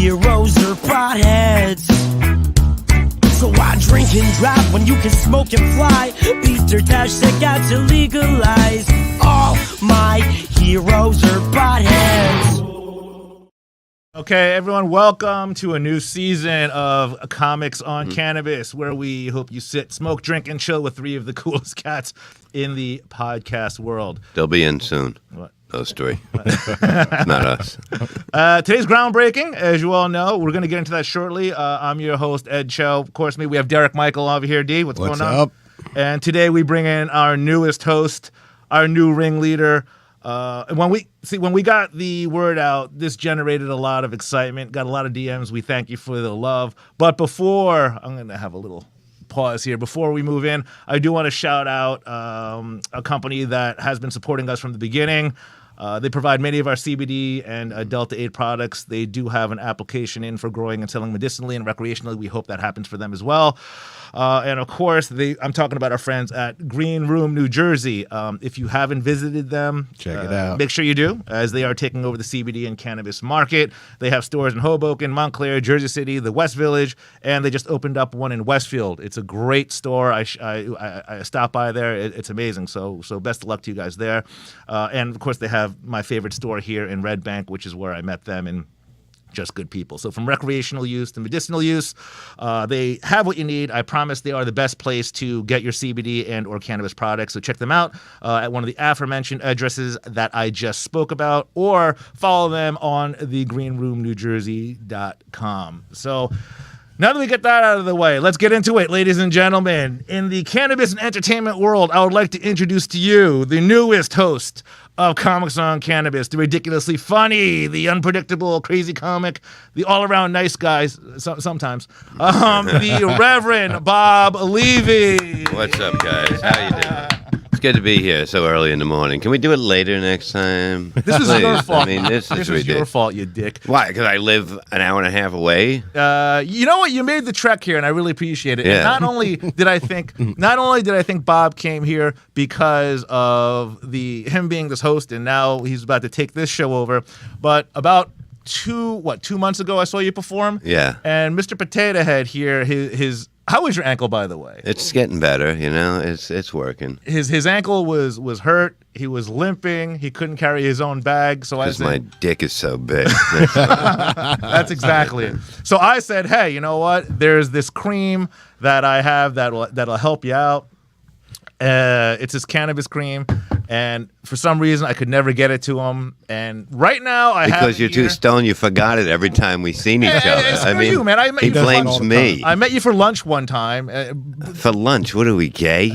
heroes or potheads. So why drink and drive when you can smoke and fly? Peter Tosh said got to legalize. All my heroes are potheads. Okay, everyone, welcome to a new season of Comics on Cannabis, where we hope you sit, smoke, drink, and chill with three of the coolest cats in the podcast world. They'll be in soon. What? Those three. Not us. Today's groundbreaking, as you all know. We're going to get into that shortly. I'm your host, Ed Cho. Of course, we have Derek Michael over here. D, what's going on? What's up? And today we bring in our newest host, our new ringleader. When we got the word out, this generated a lot of excitement, got a lot of DMs. We thank you for the love. But before, I'm going to have a little pause here. Before we move in, I do want to shout out a company that has been supporting us from the beginning. They provide many of our CBD and Delta-8 products. They do have an application in for growing and selling medicinally and recreationally. We hope that happens for them as well. And of course, I'm talking about our friends at Green Room, New Jersey. If you haven't visited them, check it out. Make sure you do, as they are taking over the CBD and cannabis market. They have stores in Hoboken, Montclair, Jersey City, the West Village, and they just opened up one in Westfield. It's a great store. I stopped by there. It's amazing. So best of luck to you guys there. And of course, they have my favorite store here in Red Bank, which is where I met them, and just good people. So from recreational use to medicinal use, they have what you need. I promise they are the best place to get your CBD and or cannabis products. So check them out at one of the aforementioned addresses that I just spoke about, or follow them on thegreenroomnewjersey.com. So now that we get that out of the way, let's get into it, ladies and gentlemen. In the cannabis and entertainment world, I would like to introduce to you the newest host of Comics on Cannabis, the ridiculously funny, the unpredictable, crazy comic, the all-around nice guys, sometimes, the Reverend Bob Levy. What's up, guys? How you doing? It's good to be here so early in the morning. Can we do it later next time? This is your fault. I mean, this is ridiculous. Your fault, you dick. Why? Because I live an hour and a half away? You know what? You made the trek here, and I really appreciate it. Yeah. And not only did I think Bob came here because of him being this host, and now he's about to take this show over, but about 2 months ago, I saw you perform. Yeah. And Mr. Potato Head here, his how was your ankle, by the way? It's getting better, you know. It's working. His ankle was hurt. He was limping. He couldn't carry his own bag. So I said, my dick is so big. That's exactly it. So I said, hey, you know what? There's this cream that I have that'll help you out. It's his cannabis cream, and for some reason I could never get it to him. And right now I have because you're too stoned, you forgot it every time we seen each other. I mean, you, man. He blames me. I met you for lunch one time. For lunch? What are we, gay?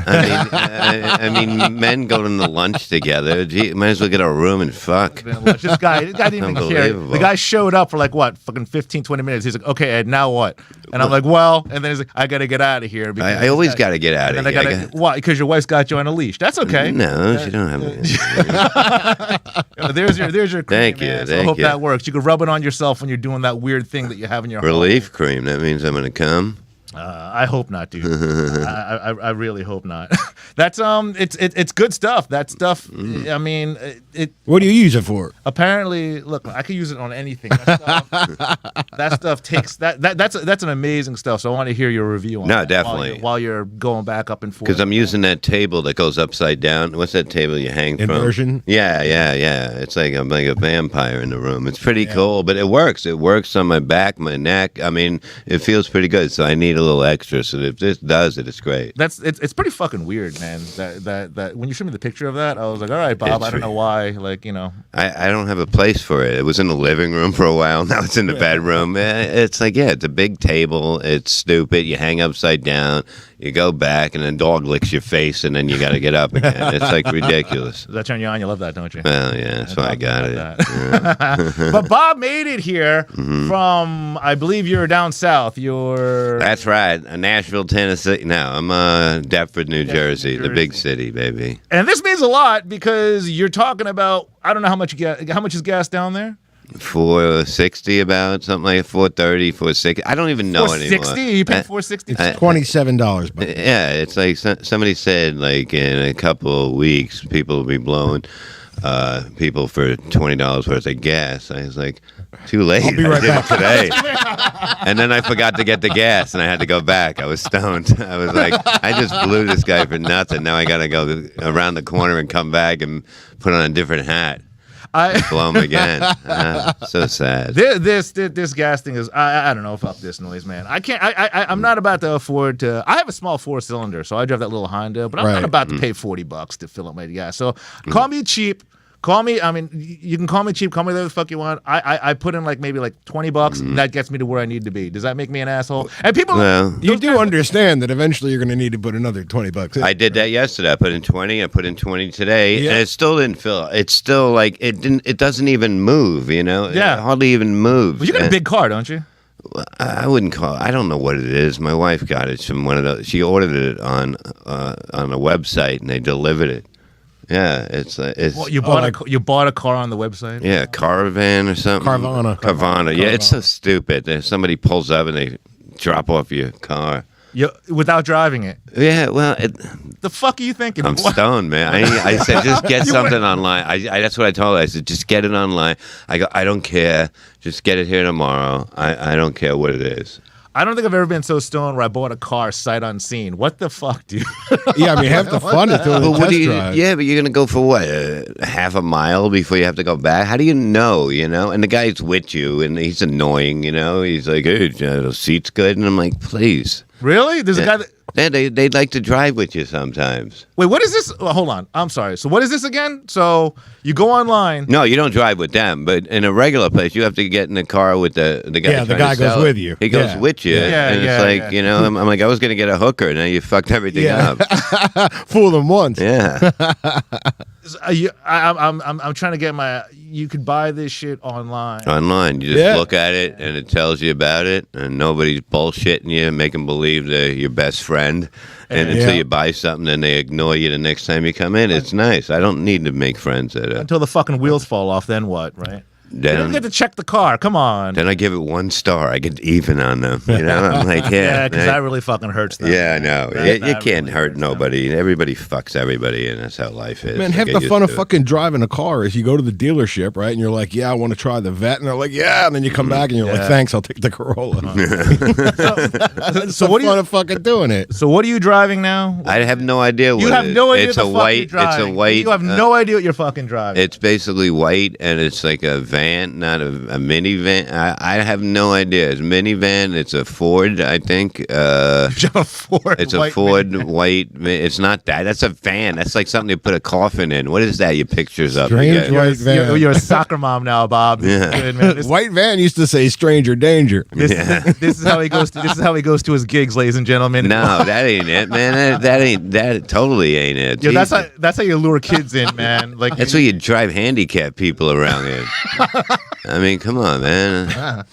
I mean, men go to the lunch together. Gee, might as well get a room and fuck. This guy didn't even care. The guy showed up for fucking 15, 20 minutes. He's like, okay, Ed, now what? And I'm like, well, and then he's like, I got to get out of here. I always got to get out of here. Why? Because your wife's got you on a leash. That's okay. No, she don't have it. There's your cream. Thank you. Man. So I hope that works. You can rub it on yourself when you're doing that weird thing that you have in your relief cream. That means I'm gonna come. I hope not, dude. I really hope not. That's it's good stuff. That stuff. I mean, What do you use it for? Apparently, look, I could use it on anything. That stuff takes that's an amazing stuff. So I want to hear your review on. No, that definitely. While you're going back up and forth. Because I'm using that table that goes upside down. What's that table you hang from? Inversion? Yeah. It's like I'm like a vampire in the room. It's pretty cool, but it works. It works on my back, my neck. I mean, it feels pretty good. So I need a little extra. So if this does it, it's great. It's pretty fucking weird, man. That when you showed me the picture of that, I was like, all right, Bob. I don't know why. I don't have a place for it. It was in the living room for a while. Now it's in the bedroom. It's like, it's a big table. It's stupid. You hang upside down. You go back, and then dog licks your face, and then you got to get up again. It's like ridiculous. Does that turn you on? You love that, don't you? Well, yeah, that's why I got it. Yeah. But Bob made it here from, I believe you're down south. That's right, Nashville, Tennessee. No, I'm Deptford, New Jersey, the big city, baby. And this means a lot because you're talking about, I don't know how much is gas down there? $460 about, something like 430, 460. I don't even know anymore. $460? You pay $460? It's $27. But yeah, it's like somebody said, like in a couple of weeks, people will be blowing people for $20 worth of gas. I was like, too late. I'll be right I did back. it today. And then I forgot to get the gas, and I had to go back. I was stoned. I was like, I just blew this guy for nothing. Now I got to go around the corner and come back and put on a different hat. Blow him again. So sad. This gas thing is I don't know. Fuck this noise, man. I can't. I'm not about to afford to. I have a small 4-cylinder, so I drive that little Honda, but I'm not about to pay $40 to fill up my gas. So call me cheap. Call me. I mean, you can call me cheap. Call me whatever the fuck you want. I put in like maybe like $20, and that gets me to where I need to be. Does that make me an asshole? And people, You do understand that eventually you're going to need to put another $20 in. I did that yesterday. I put in 20. I put in 20 today, and it still didn't fill. It's still like it didn't. It doesn't even move. You know. Yeah. It hardly even moves. Well, you got a big car, don't you? I wouldn't call it. I don't know what it is. My wife got it from one of those. She ordered it on a website, and they delivered it. Yeah, it's Well, you bought a car on the website. yeah, Caravan or something. Carvana. Yeah, it's so stupid. Somebody pulls up and they drop off your car. Without driving it. Yeah, well, The fuck are you thinking? I'm stoned, man. I said just get something online. That's what I told her. I said just get it online. I go, I don't care. Just get it here tomorrow. I don't care what it is. I don't think I've ever been so stoned where I bought a car sight unseen. What the fuck, dude? Yeah, I mean, half the fun is doing the But test drive. yeah, but you're gonna go for what? Half a mile before you have to go back? How do you know? You know? And the guy's with you, and he's annoying. You know? He's like, "Hey, the seat's good," and I'm like, "Please." Really? There's a guy that. Yeah, they'd like to drive with you sometimes. Wait, what is this? Oh, hold on. I'm sorry. So what is this again? So you go online. No, you don't drive with them, but in a regular place, you have to get in the car with the guy. Yeah, the trying guy to sell goes it. with you. He goes Yeah. with you, and it's like you know, I'm like, I was gonna get a hooker, now you fucked everything up. Fool them once. Yeah. I'm trying to get my. You could buy this shit online. Online, you just look at it and it tells you about it, and nobody's bullshitting you, making believe they're your best friend. And until you buy something, then they ignore you the next time you come in. It's nice. I don't need to make friends at it. Until the fucking wheels fall off, then what? Right? You don't get to check the car. Come on. Then I give it 1 star. I get even on them. You know, I'm like, Yeah, because that really fucking hurts them. Yeah, I know. That You can't really hurt hurts nobody. Everybody fucks everybody, and that's how life is. Man, half the fun of fucking driving a car is you go to the dealership, right? And you're like, yeah, I want to try the vet. And they're like, yeah. And then you come back and you're like, thanks, I'll take the Corolla. So what fun of fucking doing it. So what are you driving now? I have no idea what You have it is. no idea It's what a the fuck white. you're driving. It's a white. You have no idea what you're fucking driving. It's basically white, and it's like a van, not a minivan. I have no idea. It's a minivan. It's a Ford, I think. a Ford. It's a Ford white. It's not that. That's a van. That's like something you put a coffin in. What is that? Your pictures up. Strange again? white van. You're a soccer mom now, Bob. Yeah. Good, man. This, White van used to say stranger danger. this is how he goes to. This is how he goes to his gigs, ladies and gentlemen. No, that ain't it, man. That totally ain't it. Yo, that's how you lure kids in, man. Like That's where you drive handicapped people around in. I mean, come on, man.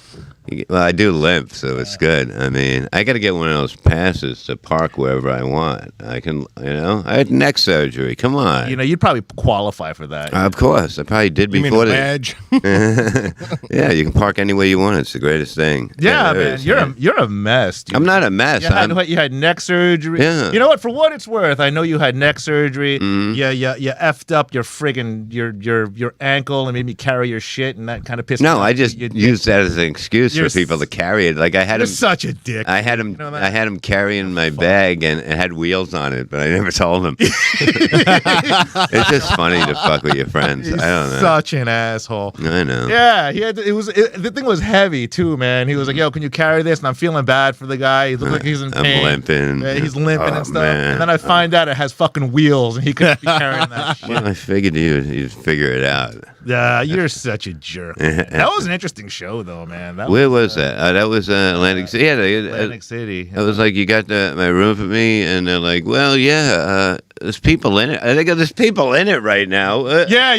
Well, I do limp, so it's good. I mean, I got to get one of those passes to park wherever I want. I can, I had neck surgery. Come on. you'd probably qualify for that. Of course. I probably did You mean before a this. badge? Yeah, you can park anywhere you want. It's the greatest thing. Yeah, there man, is, you're a mess, dude. I'm not a mess. You had neck surgery. Yeah. You know what? For what it's worth, I know you had neck surgery. Mm-hmm. You effed up your friggin' your ankle and made me carry your shit, and that kind of pissed me off. No, I just used that as an excuse You're for people to carry it. Like I had You're him. such a dick. I had him. You know that? I had him carrying my bag, and it had wheels on it, but I never told him. It's just funny to fuck with your friends. He's I don't know. such an asshole. I know. Yeah, he had. The thing was heavy too, man. He was like, "Yo, can you carry this?" And I'm feeling bad for the guy. He looks like he's in I'm pain. limping. Yeah, he's limping Oh, and stuff. man. And then I find out it has fucking wheels, and he couldn't be carrying that shit. Well, I figured you'd figure it out. Yeah, you're such a jerk. That was an interesting show, though, man. Where was that? That was Atlantic City. Yeah, Atlantic City. I was like, you got my room for me, and they're like, well, yeah, there's people in it. I think there's people in it right now. Yeah.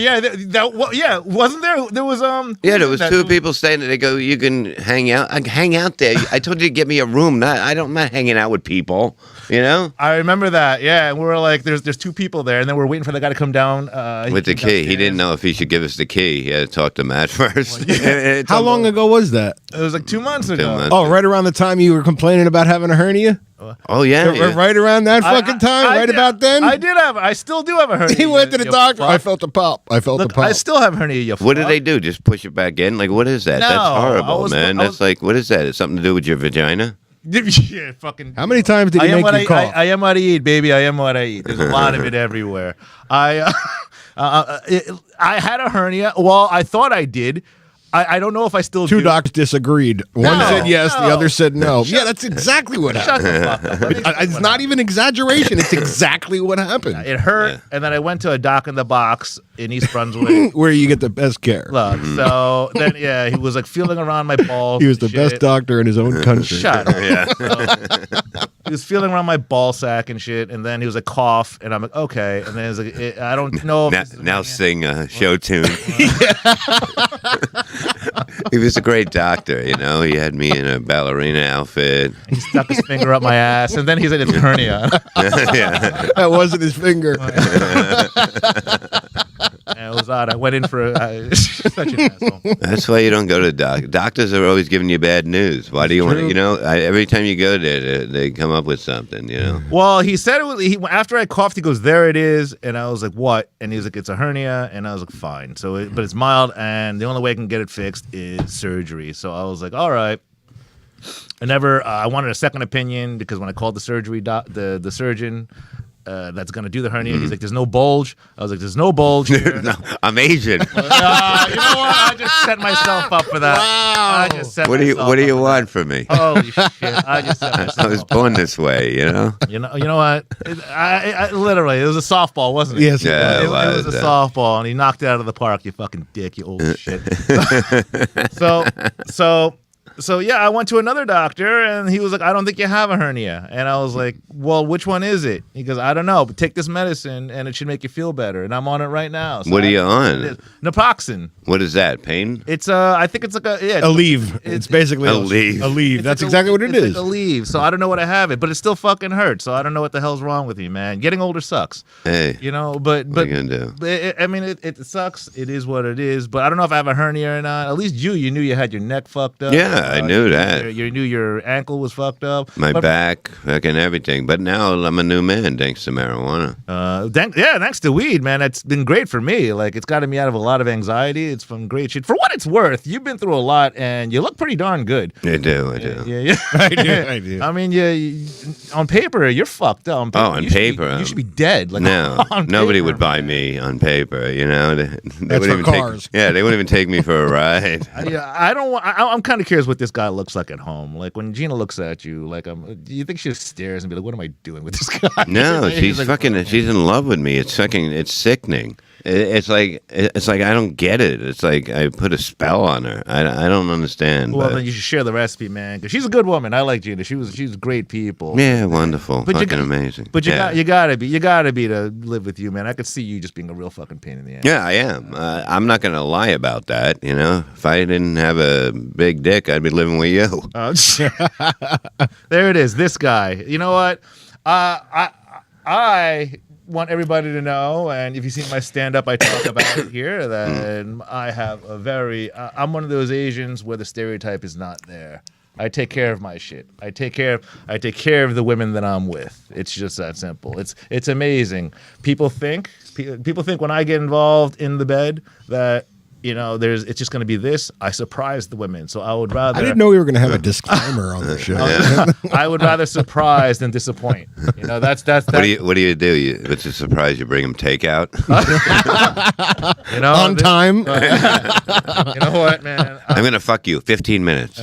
Wasn't there? There was Yeah, there was two people staying there. They go, you can hang out. I hang out there. I told you to get me a room. I'm not hanging out with people. You know, I remember that. Yeah, and we were like, there's two people there, and then we're waiting for the guy to come down with the came key. He downstairs. didn't know if he should give us the key. He had to talk to Matt first. How long ago was that? It was like 2 months ago. months. Oh, right around the time you were complaining about having a hernia? Oh yeah. Right around that fucking time? Right about then? I still do have a hernia. He went to the you doctor. fuck. I felt the pop. Look, I still have hernia. You What did fuck. they do? Just push it back in? Like, what is that? No, That's I horrible, was- man. I That's was- like, what is that? It's something to do with your vagina? Yeah, fucking. How many times did I he am make what you cough? I am what I eat, baby. I am what I eat. There's a lot of it everywhere. I had a hernia. Well, I thought I did. I don't know if I still Two do. doctors disagreed. One No, said yes, no. the other said no. Yeah, that's exactly what Shut happened. the fuck up. Let me explain It's what not even exaggeration. It's exactly what happened. It hurt, Yeah. and then I went to a doc in the box in East Brunswick. Where you get the best care. Look, so then he was like feeling around my balls. He was the and best shit. doctor in his own country. Shut up. Yeah. So, he was feeling around my ball sack and shit, and then he was like cough, and I'm like okay, and then he was like I don't know. If Now, this is now mania. sing a show tune. He was a great doctor, you know. He had me in a ballerina outfit. He stuck his finger up my ass, and then he said it's hernia. Yeah. That wasn't his finger. And it was odd. I went in for such an asshole. That's why you don't go to doctors are always giving you bad news. Why do you want to? You know, every time you go there, they come up with something. You know. Well, he said it was, after I coughed, he goes, "There it is," and I was like, "What?" And he was like, "It's a hernia," and I was like, "Fine." So, but it's mild, and the only way I can get it fixed is surgery. So I was like, "All right." I wanted a second opinion because when I called the surgery the surgeon that's gonna do the hernia, he's like, "There's no bulge." I was like, "There's no bulge here." No, I'm Asian. You know what? I just set myself up for that. Wow. I just set What do you myself What do up you for want from me? that. Holy shit! I just set myself I was up. born this way. You know. You know what? I literally, it was a softball, wasn't it? Yes, it Yeah, It was a yeah. softball, and he knocked it out of the park. You fucking dick, you old shit. So yeah, I went to another doctor, and he was like, "I don't think you have a hernia." And I was like, "Well, which one is it?" He goes, "I don't know, but take this medicine, and it should make you feel better." And I'm on it right now. So What are you it on? is. Naproxen. What is that? Pain? It's I think it's like A leave. It's basically A leave. A leave. it's That's like exactly what it it's is. Like a leave. So I don't know what I have it, but it still fucking hurts. So I don't know what the hell's wrong with me, man. Getting older sucks. Hey, You know, but what are you gonna do? but it sucks. It is what it is. But I don't know if I have a hernia or not. At least you knew you had your neck fucked up. Yeah, I knew that. You knew your ankle was fucked up. My But, back, fucking everything. But now I'm a new man thanks to marijuana. thanks to weed, man. It's been great for me. Like it's gotten me out of a lot of anxiety. It's from great shit. For what it's worth, you've been through a lot, and you look pretty darn good. I do. Yeah. I do. I mean, you on paper, you're fucked up. On paper, On you should be- paper, you should be dead. Like No, on nobody paper, would buy man. me on paper. You know, they That's wouldn't for even cars. Take, yeah, they wouldn't even take me for a ride. I don't. I'm kind of curious what this guy looks like at home. Like when Gina looks at you, like do you think she just stares and be like, "What am I doing with this guy?" No, He's she's like, fucking. She's in love with me. It's fucking. It's sickening. It's like I don't get it. It's like I put a spell on her. I don't understand. Well, but, then you should share the recipe, man, because she's a good woman. I like Gina. she's great people. yeah, wonderful, But fucking amazing. But you yeah. gotta be to live with you, man. I could see you just being a real fucking pain in the ass. Yeah, I am. I'm not gonna lie about that. You know, if I didn't have a big dick, I'd be living with you. There it is. This guy. You know what? I want everybody to know, and if you see my stand-up, I talk about it here, that I have a very... I'm one of those Asians where the stereotype is not there. I take care of my shit. I take care of the women that I'm with. It's just that simple. It's amazing. People think when I get involved in the bed that... it's just going to be this. I surprise the women, so I would rather. I didn't know we were going to have a disclaimer on the show. I would rather surprise than disappoint. That's What do you do? If it's a surprise, you bring them takeout. On time. You know what, man? I'm gonna fuck you. 15 minutes.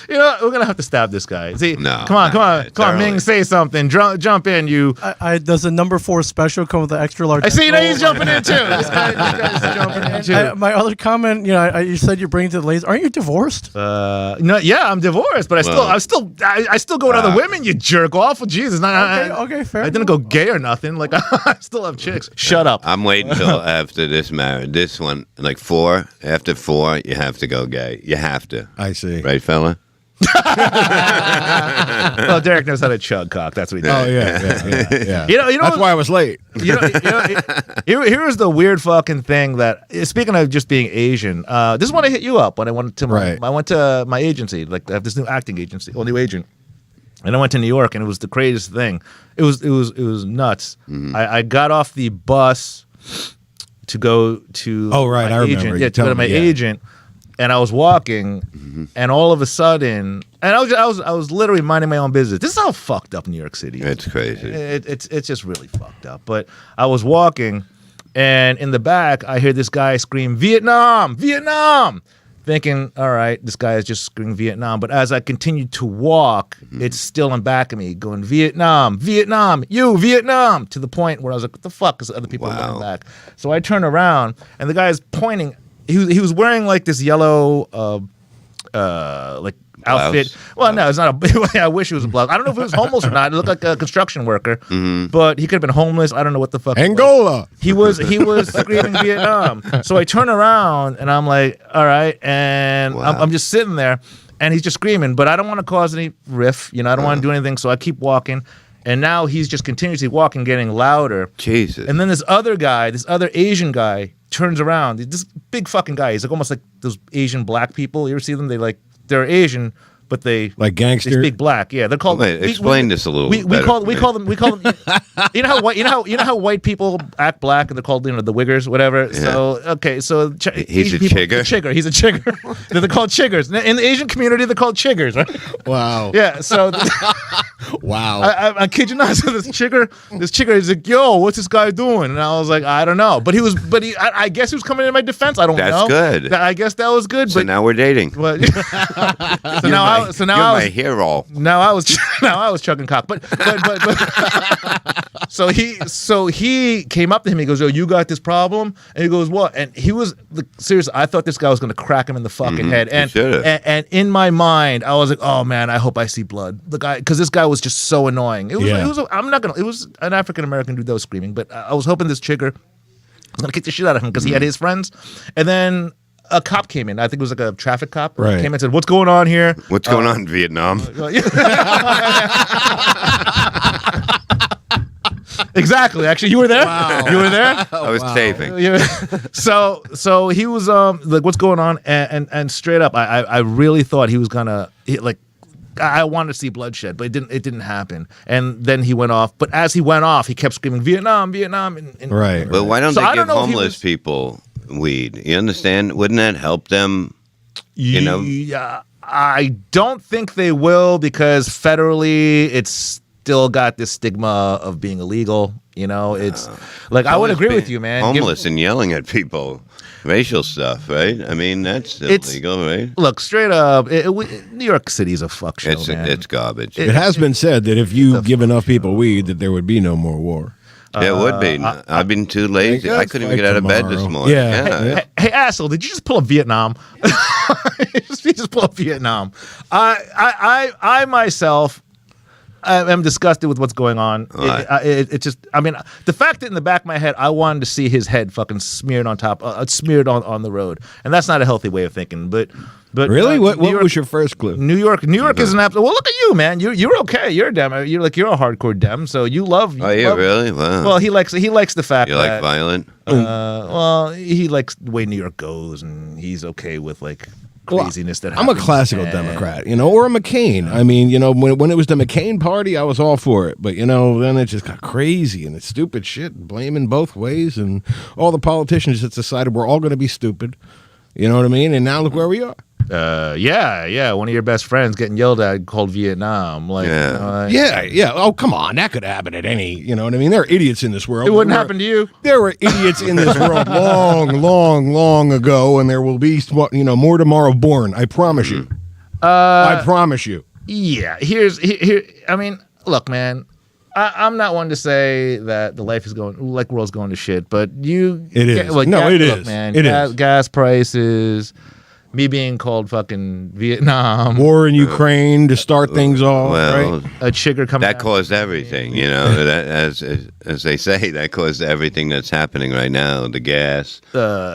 We're gonna have to stab this guy. See, No, come on, it's early. Ming, say something. Jump in, you. Does a number 4 special come with an extra large? I see. roll? He's jumping in too. This guy's jumping in too. My other comment, you said you bring to the ladies. Aren't you divorced? No, yeah, I'm divorced, but I still go with other women. You jerk off. Jesus, Okay, fair. I didn't go gay or nothing. Like I still have chicks. Shut up. I'm waiting till after this marriage. This one, like 4. After 4, you have to go gay. You have to. I see. Right, fella? Well, Derek knows how to chug cock. That's what he does. Oh yeah. You know, That's why I was late. Here's the weird fucking thing that, speaking of just being Asian, this is when I hit you up when I went to my agency. Like, I have this new acting agency, new agent, and I went to New York, and it was the craziest thing. It was nuts. I got off the bus to go to I remember. agent. Yeah, to go to my agent. And I was walking, and all of a sudden, and I was literally minding my own business. This is how fucked up New York City is. It's crazy. It's just really fucked up. But I was walking, and in the back, I hear this guy scream, "Vietnam, Vietnam!" Thinking, all right, this guy is just screaming Vietnam. But as I continued to walk, it's still in back of me, going, "Vietnam, Vietnam, you, Vietnam!" To the point where I was like, what the fuck? Because other people are looking back. So I turn around, and the guy is pointing. He was wearing like this yellow like outfit. Blouse? Well, no, it's not a. I wish it was a blouse. I don't know if he was homeless or not. It looked like a construction worker, but he could have been homeless. I don't know what the fuck. Angola. He was screaming Vietnam. So I turn around and I'm like, all right, and I'm just sitting there, and he's just screaming. But I don't want to cause any riff. I don't want to do anything. So I keep walking. And now he's just continuously walking, getting louder. Jesus. And then this other Asian guy, turns around. This big fucking guy. He's like almost like those Asian black people. You ever see them? They're Asian, but they like gangster. They speak black. Yeah, they're called. Wait, explain this a little. We call them. You know how white people act black and they're called the wiggers, whatever. Yeah. So okay, so he's a chigger. He's a chigger. They're called chiggers in the Asian community. They're called chiggers, right? Wow. Yeah. So. Wow. I kid you not. So this chigger, he's like, "Yo, what's this guy doing?" And I was like, "I don't know." But I guess he was coming in my defense. I don't know. That's good. I guess that was good. So but now we're dating. But, You're my hero. Now I was chugging cock. But so he came up to him. He goes, "Yo, you got this problem?" And he goes, "What?" And he was seriously. I thought this guy was going to crack him in the fucking head. And in my mind, I was like, "Oh man, I hope I see blood." The guy, because this guy was just so annoying. It was an African American dude that was screaming, but I was hoping this chigger was gonna kick the shit out of him because he had his friends. And then a cop came in. I think it was like a traffic cop. Right. Came in and said, "What's going on here?" What's going on in Vietnam? Exactly. Actually, you were there. Wow. You were there. I was taping. So he was like, "What's going on?" And straight up, I really thought he was gonna I wanted to see bloodshed, but it didn't happen. And then he went off. But as he went off, he kept screaming, "Vietnam, Vietnam!" Right. But why don't they give homeless people weed? You understand? Wouldn't that help them? Yeah, I don't think they will because federally, it's still got this stigma of being illegal. It's like I would agree with you, man. Homeless and yelling at people. Racial stuff, right? I mean, that's illegal, right? Look, straight up, New York City's a fuck show, man. It's garbage. It has been said that if you give enough people weed, that there would be no more war. It would be. I've been too lazy. I couldn't even get out of bed this morning. Yeah. Hey, asshole! Did you just pull up Vietnam? You just pull up Vietnam. I myself. I'm disgusted with what's going on. It just, I mean, the fact that in the back of my head, I wanted to see his head fucking smeared on top, smeared on the road, and that's not a healthy way of thinking. But really, what was your first clue? New York is an absolute. Well, look at you, man. You're okay. You're a dem. You're a hardcore dem. So you love. Really? Wow. Well, he likes the fact you that like violent. Well, he likes the way New York goes, and he's okay with craziness that happens. I'm a classical Democrat, or a McCain. I mean, when it was the McCain party, I was all for it. But, then it just got crazy and it's stupid shit, blaming both ways. And all the politicians just decided we're all going to be stupid. You know what I mean? And now look where we are. Yeah. One of your best friends getting yelled at called Vietnam. Yeah. Oh, come on. That could happen at any, you know what I mean? There are idiots in this world. It wouldn't happen to you. There were idiots in this world long ago, and there will be, more tomorrow born. I promise you. I promise you. Yeah. I mean, look, man. I'm not one to say that the world's going to shit, but it is. It is, man. It is. Gas prices, me being called fucking Vietnam, War in Ukraine to start things off, Well, right? a chigger coming. that caused everything, you know. That, as they say, that caused everything that's happening right now. The gas,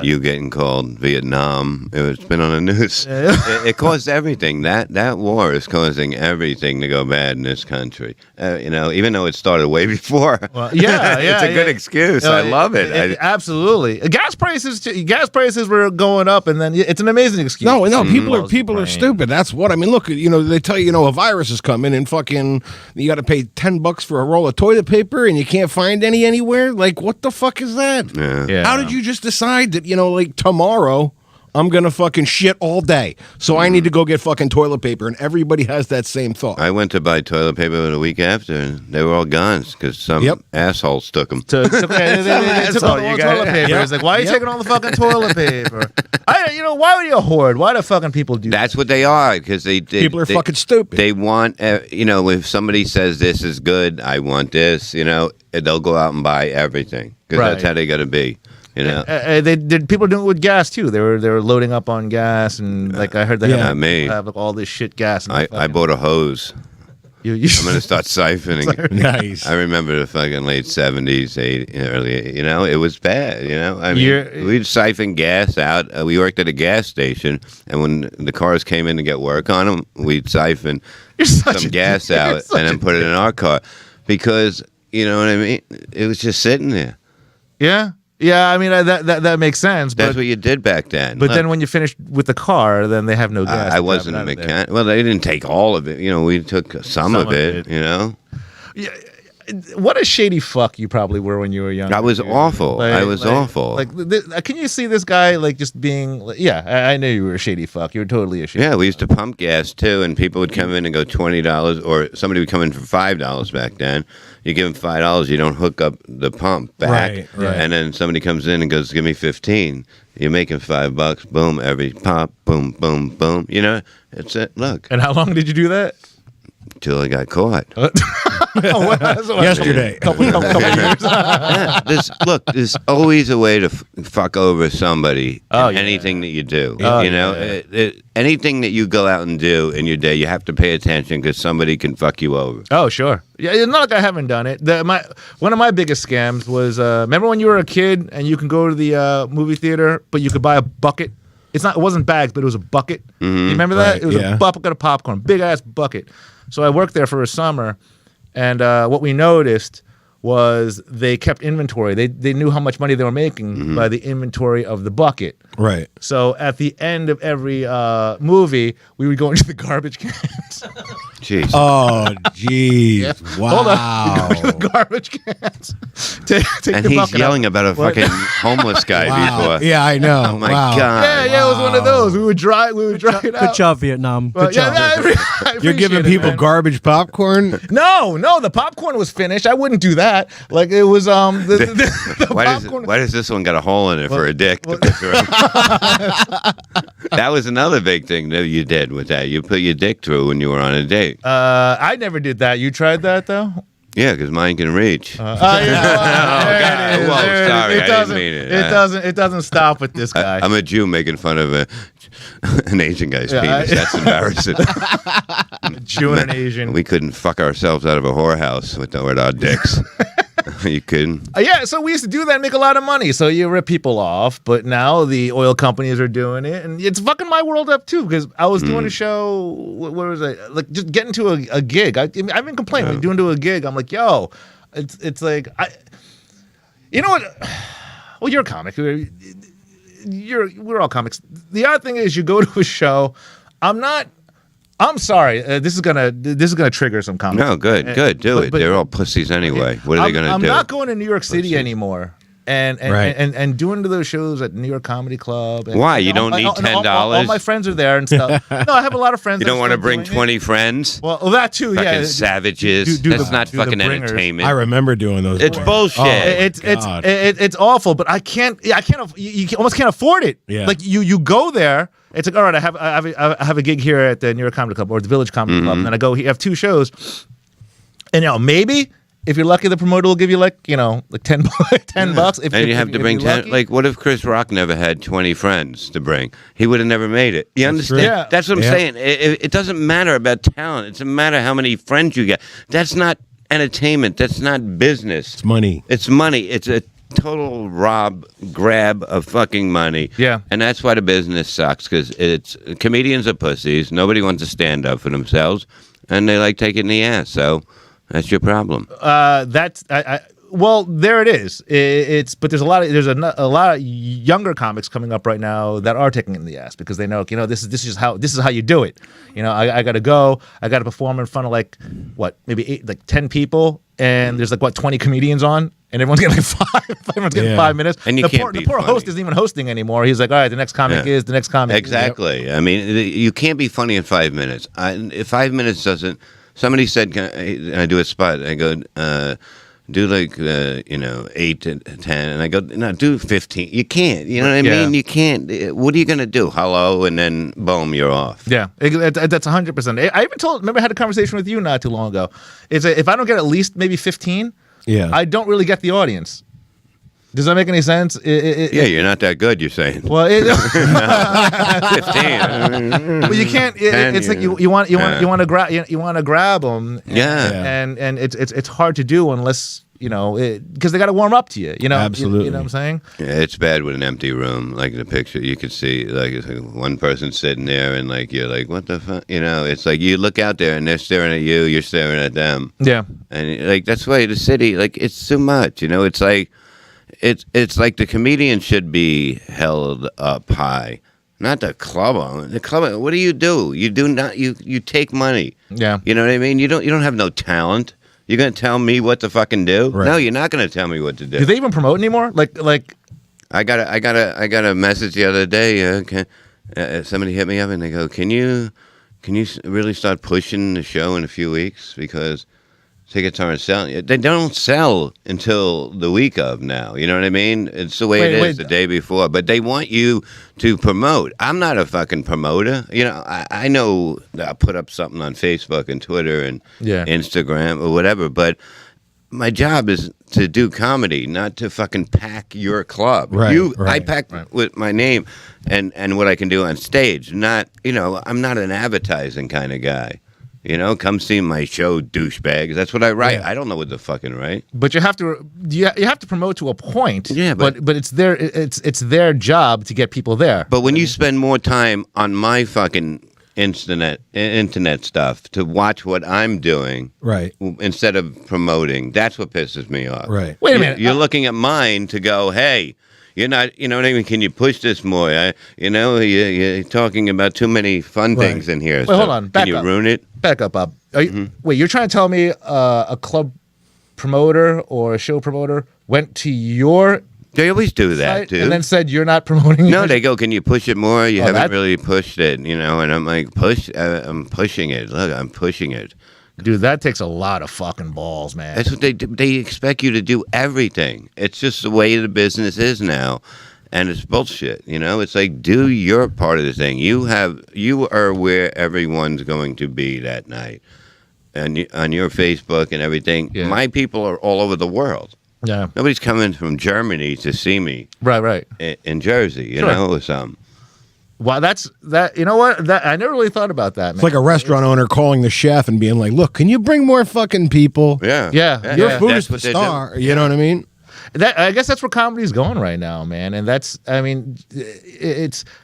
you getting called Vietnam. It's been on the news. It caused everything. That war is causing everything to go bad in this country. You know, even though it started way before. Well, yeah, it's a good excuse. I love it. Absolutely. Gas prices were going up, and then it's an amazing excuse. No, Mm-hmm. people are stupid. That's what I mean. Look, you know, they tell you, a virus is coming, and fucking, you got to pay $10 for a roll of toilet paper, and you can't find any anywhere. Like, what the fuck is that? Yeah. How did you just decide that, like tomorrow I'm gonna fucking shit all day, so I need to go get fucking toilet paper, and everybody has that same thought. I went to buy toilet paper the week after, and they were all gone because some assholes took them. They took all the toilet paper. Yep. It's like, why are you taking all the fucking toilet paper? Why would you hoard? Why do fucking people do that? That's what they are, because People are fucking stupid. They want, if somebody says this is good, I want this, they'll go out and buy everything, because that's how they got to be. They did. People doing it with gas too. They were loading up on gas, and like I heard they have like all this shit gas. I bought a hose. I'm gonna start siphoning. Nice. I remember the fucking late 70s, early. It was bad. I mean, we'd siphon gas out. We worked at a gas station, and when the cars came in to get work on them, we'd siphon some gas out and then put it in our car, because you know what I mean. It was just sitting there. Yeah. Yeah, I mean that makes sense. That's what you did back then. But then when you finish with the car, then they have no gas. I wasn't a mechanic. Well, they didn't take all of it. We took some of it. Yeah. What a shady fuck you probably were when you were young. I was awful. I was awful. Can you see this guy just being? I knew you were a shady fuck. You were totally a shady. Yeah, we used to pump gas too, and people would come in and go $20, or somebody would come in for $5 back then. You give them $5, you don't hook up the pump back, right. And then somebody comes in and goes, "Give me 15." You're making $5. Boom, every pop, boom, boom, boom. It's it. Look. And how long did you do that? Till I got caught. Yesterday. Couple years. Yeah, there's always a way to fuck over somebody in anything that you do. Anything that you go out and do in your day, you have to pay attention, because somebody can fuck you over. Oh, sure. Yeah, it's not like I haven't done it. One of my biggest scams was, remember when you were a kid and you can go to the movie theater, but you could buy a bucket? It wasn't bags, but it was a bucket. Mm-hmm. You remember that? Right, It was a bucket of popcorn, big ass bucket. So I worked there for a summer, and what we noticed was they kept inventory. They knew how much money they were making by the inventory of the bucket. Right. So at the end of every movie, we would go into the garbage cans. Jeez. Oh, jeez. Wow. Hold on. We go into the garbage cans. Take And the he's bucket yelling out. about a fucking homeless guy before. Yeah, I know. Oh my Wow. God. Yeah, it was one of those. We would dry it out. Good job, Vietnam. But Good job. I You're giving appreciate it, people man. garbage popcorn? No, the popcorn was finished. I wouldn't do that. Like it was the popcorn. Why does this one got a hole in it for a dick? To put through? That was another big thing that you did with that. You put your dick through when you were on a date. I never did that. You tried that though? Yeah, because mine can reach. You know what? There God. it is. Whoa, There it is. sorry, It I doesn't. didn't mean it. It doesn't stop with this guy. I'm a Jew making fun of an Asian guy's Yeah, penis. That's embarrassing. Jew and an Asian. We couldn't fuck ourselves out of a whorehouse with our dicks. You couldn't. Yeah, so we used to do that and make a lot of money. So you rip people off, but now the oil companies are doing it, and it's fucking my world up too. Because I was doing a show. Where was I? Like just getting to a gig. I've been complaining. Like, doing to a gig. I'm like, yo, it's like you know what? Well, you're a comic. We're all comics. The odd thing is, you go to a show. I'm sorry. This is gonna trigger some comments. No, good. Do it. but- They're all pussies anyway. What are they going to do? I'm not going to New York City anymore. And Right. and doing those shows at New York Comedy Club. And, Why? You don't need and $10? All my friends are there and stuff. No, I have a lot of friends. You that don't are want to still bring doing 20 it. friends? Well, that too. Fucking Yeah. savages. do That's the- not do the fucking bringers. entertainment. I remember doing those. It's things. bullshit. God. It's awful, but I can't. Yeah, I can't. You almost can't afford it. Yeah. Like you go there. It's like, all right, I have a gig here at the New York Comedy Club or the Village Comedy Club, and then I go. I have two shows, and maybe If you're lucky, the promoter will give you like 10 $10. If, And you if- have to if bring you're 10. lucky. Like, what if Chris Rock never had 20 friends to bring? He would have never made it. You understand? Yeah. That's what I'm Yeah. saying. It doesn't matter about talent. It doesn't matter how many friends you get. That's not entertainment. That's not business. It's money. It's money. It's a total grab of fucking money. Yeah. And that's why the business sucks, because comedians are pussies. Nobody wants to stand up for themselves, and they like taking the ass. So that's your problem. Well, there it is. But there's a lot of younger comics coming up right now that are taking it in the ass because they know, this is how you do it. I got to perform in front of maybe 10 people, and there's 20 comedians on, and everyone's getting everyone's getting 5 minutes. And you the can't poor, be the poor funny. host isn't even hosting anymore. He's like, all right, the next comic Yeah. is the next comic. Exactly. I mean, you can't be funny in 5 minutes. If 5 minutes doesn't, somebody said, can I do a spot? I go, do 8 to 10, and I go, no, do 15. You can't. You know what I Yeah. mean? You can't. What are you gonna do? Hello, and then boom, you're off. Yeah, that's 100%. I even remember I had a conversation with you not too long ago. If I don't get at least maybe 15, Yeah. I don't really get the audience. Does that make any sense? Yeah, you're not that good. You're saying. Well, 15. well, you can't. It's like you want to grab them. Yeah. And it's hard to do unless because they got to warm up to you. Absolutely. You know what I'm saying? Yeah, it's bad with an empty room. Like the picture, you could see it's like one person sitting there, and you're like, what the fuck? It's like you look out there and they're staring at you, you're staring at them, Yeah. and that's why the city, it's too much. It's like it's like the comedian should be held up high, not the club owner. The club, what do? You do not. You take money. Yeah. You know what I mean? You don't have no talent. You're gonna tell me what to fucking do? Right. No, you're not gonna tell me what to do. Do they even promote anymore? Like. I got a message the other day. Somebody hit me up and they go, "Can you really start pushing the show in a few weeks because tickets aren't selling? They don't sell until the week of now. You know what I mean? It's the way it is the day before. But they want you to promote. I'm not a fucking promoter. I know that I put up something on Facebook and Twitter and Instagram or whatever, but my job is to do comedy, not to fucking pack your club. Right, I pack with my name and what I can do on stage. Not, I'm not an advertising kind of guy. Come see my show, douchebags. That's what I write. Yeah. I don't know what to fucking write. But you have to promote to a point. Yeah, but it's their job to get people there. But when you spend more time on my fucking internet stuff to watch what I'm doing, Right. instead of promoting, that's what pisses me off. Right. Wait a minute. You're looking at mine to go, hey, you're not, you know what I mean? Can you push this more? You're talking about too many fun things in here. Wait, hold on. Back Can you up. ruin it? Back up, Bob. Wait, you're trying to tell me a club promoter or a show promoter went to your They always do that, site dude. and then said you're not promoting? No, your they go, can you push it more? You Oh, haven't that- really pushed it, and I'm like, I'm pushing it. Look, I'm pushing it. Dude, that takes a lot of fucking balls, man. That's what they do. They expect you to do everything. It's just the way the business is now, and it's bullshit. It's like, do your part of the thing. You are where everyone's going to be that night, and on your Facebook and everything. Yeah. My people are all over the world. Yeah. Nobody's coming from Germany to see me Right. in Jersey, you Sure. know, or something. Wow, that's that. You know what? That I never really thought about that, man. It's like a restaurant owner calling the chef and being like, "Look, can you bring more fucking people? Yeah. Yeah. Your Yeah. food That's is the what they do. star." You know what I mean? I guess that's where comedy's going right now, man. And it's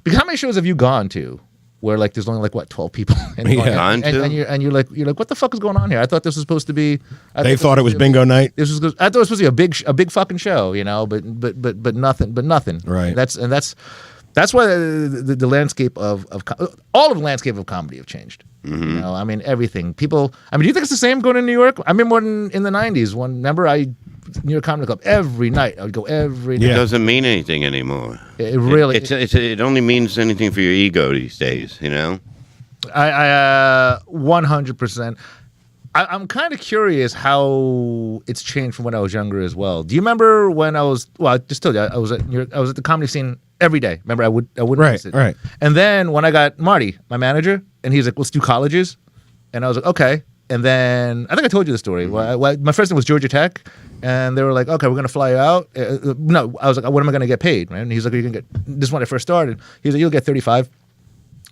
because how many shows have you gone to where there's only 12 people? And, Yeah. Gone to? and you're like, what the fuck is going on here? I thought this was supposed to be. They thought it was bingo night. I thought it was supposed to be a big fucking show, but nothing. Right. That's why the landscape of all of the landscape of comedy have changed. Mm-hmm. Everything. People. Do you think it's the same going to New York? I remember in the '90s. Remember New York Comedy Club every night. I would go every night. It doesn't mean anything anymore. It really. It only means anything for your ego these days, I 100%. I'm kind of curious how it's changed from when I was younger as well. Do you remember when I was? Well, I just told you I was at the comedy scene every day. Remember, I wouldn't miss it. Right. And then when I got Marty, my manager, and he's like, "Let's do colleges," and I was like, "Okay." And then I think I told you the story. My first name was Georgia Tech, and they were like, "Okay, we're gonna fly you out." No, I was like, "What am I gonna get paid?" Right? And he's like, "You can get." This is when I first started. He's like, "You'll get 35,"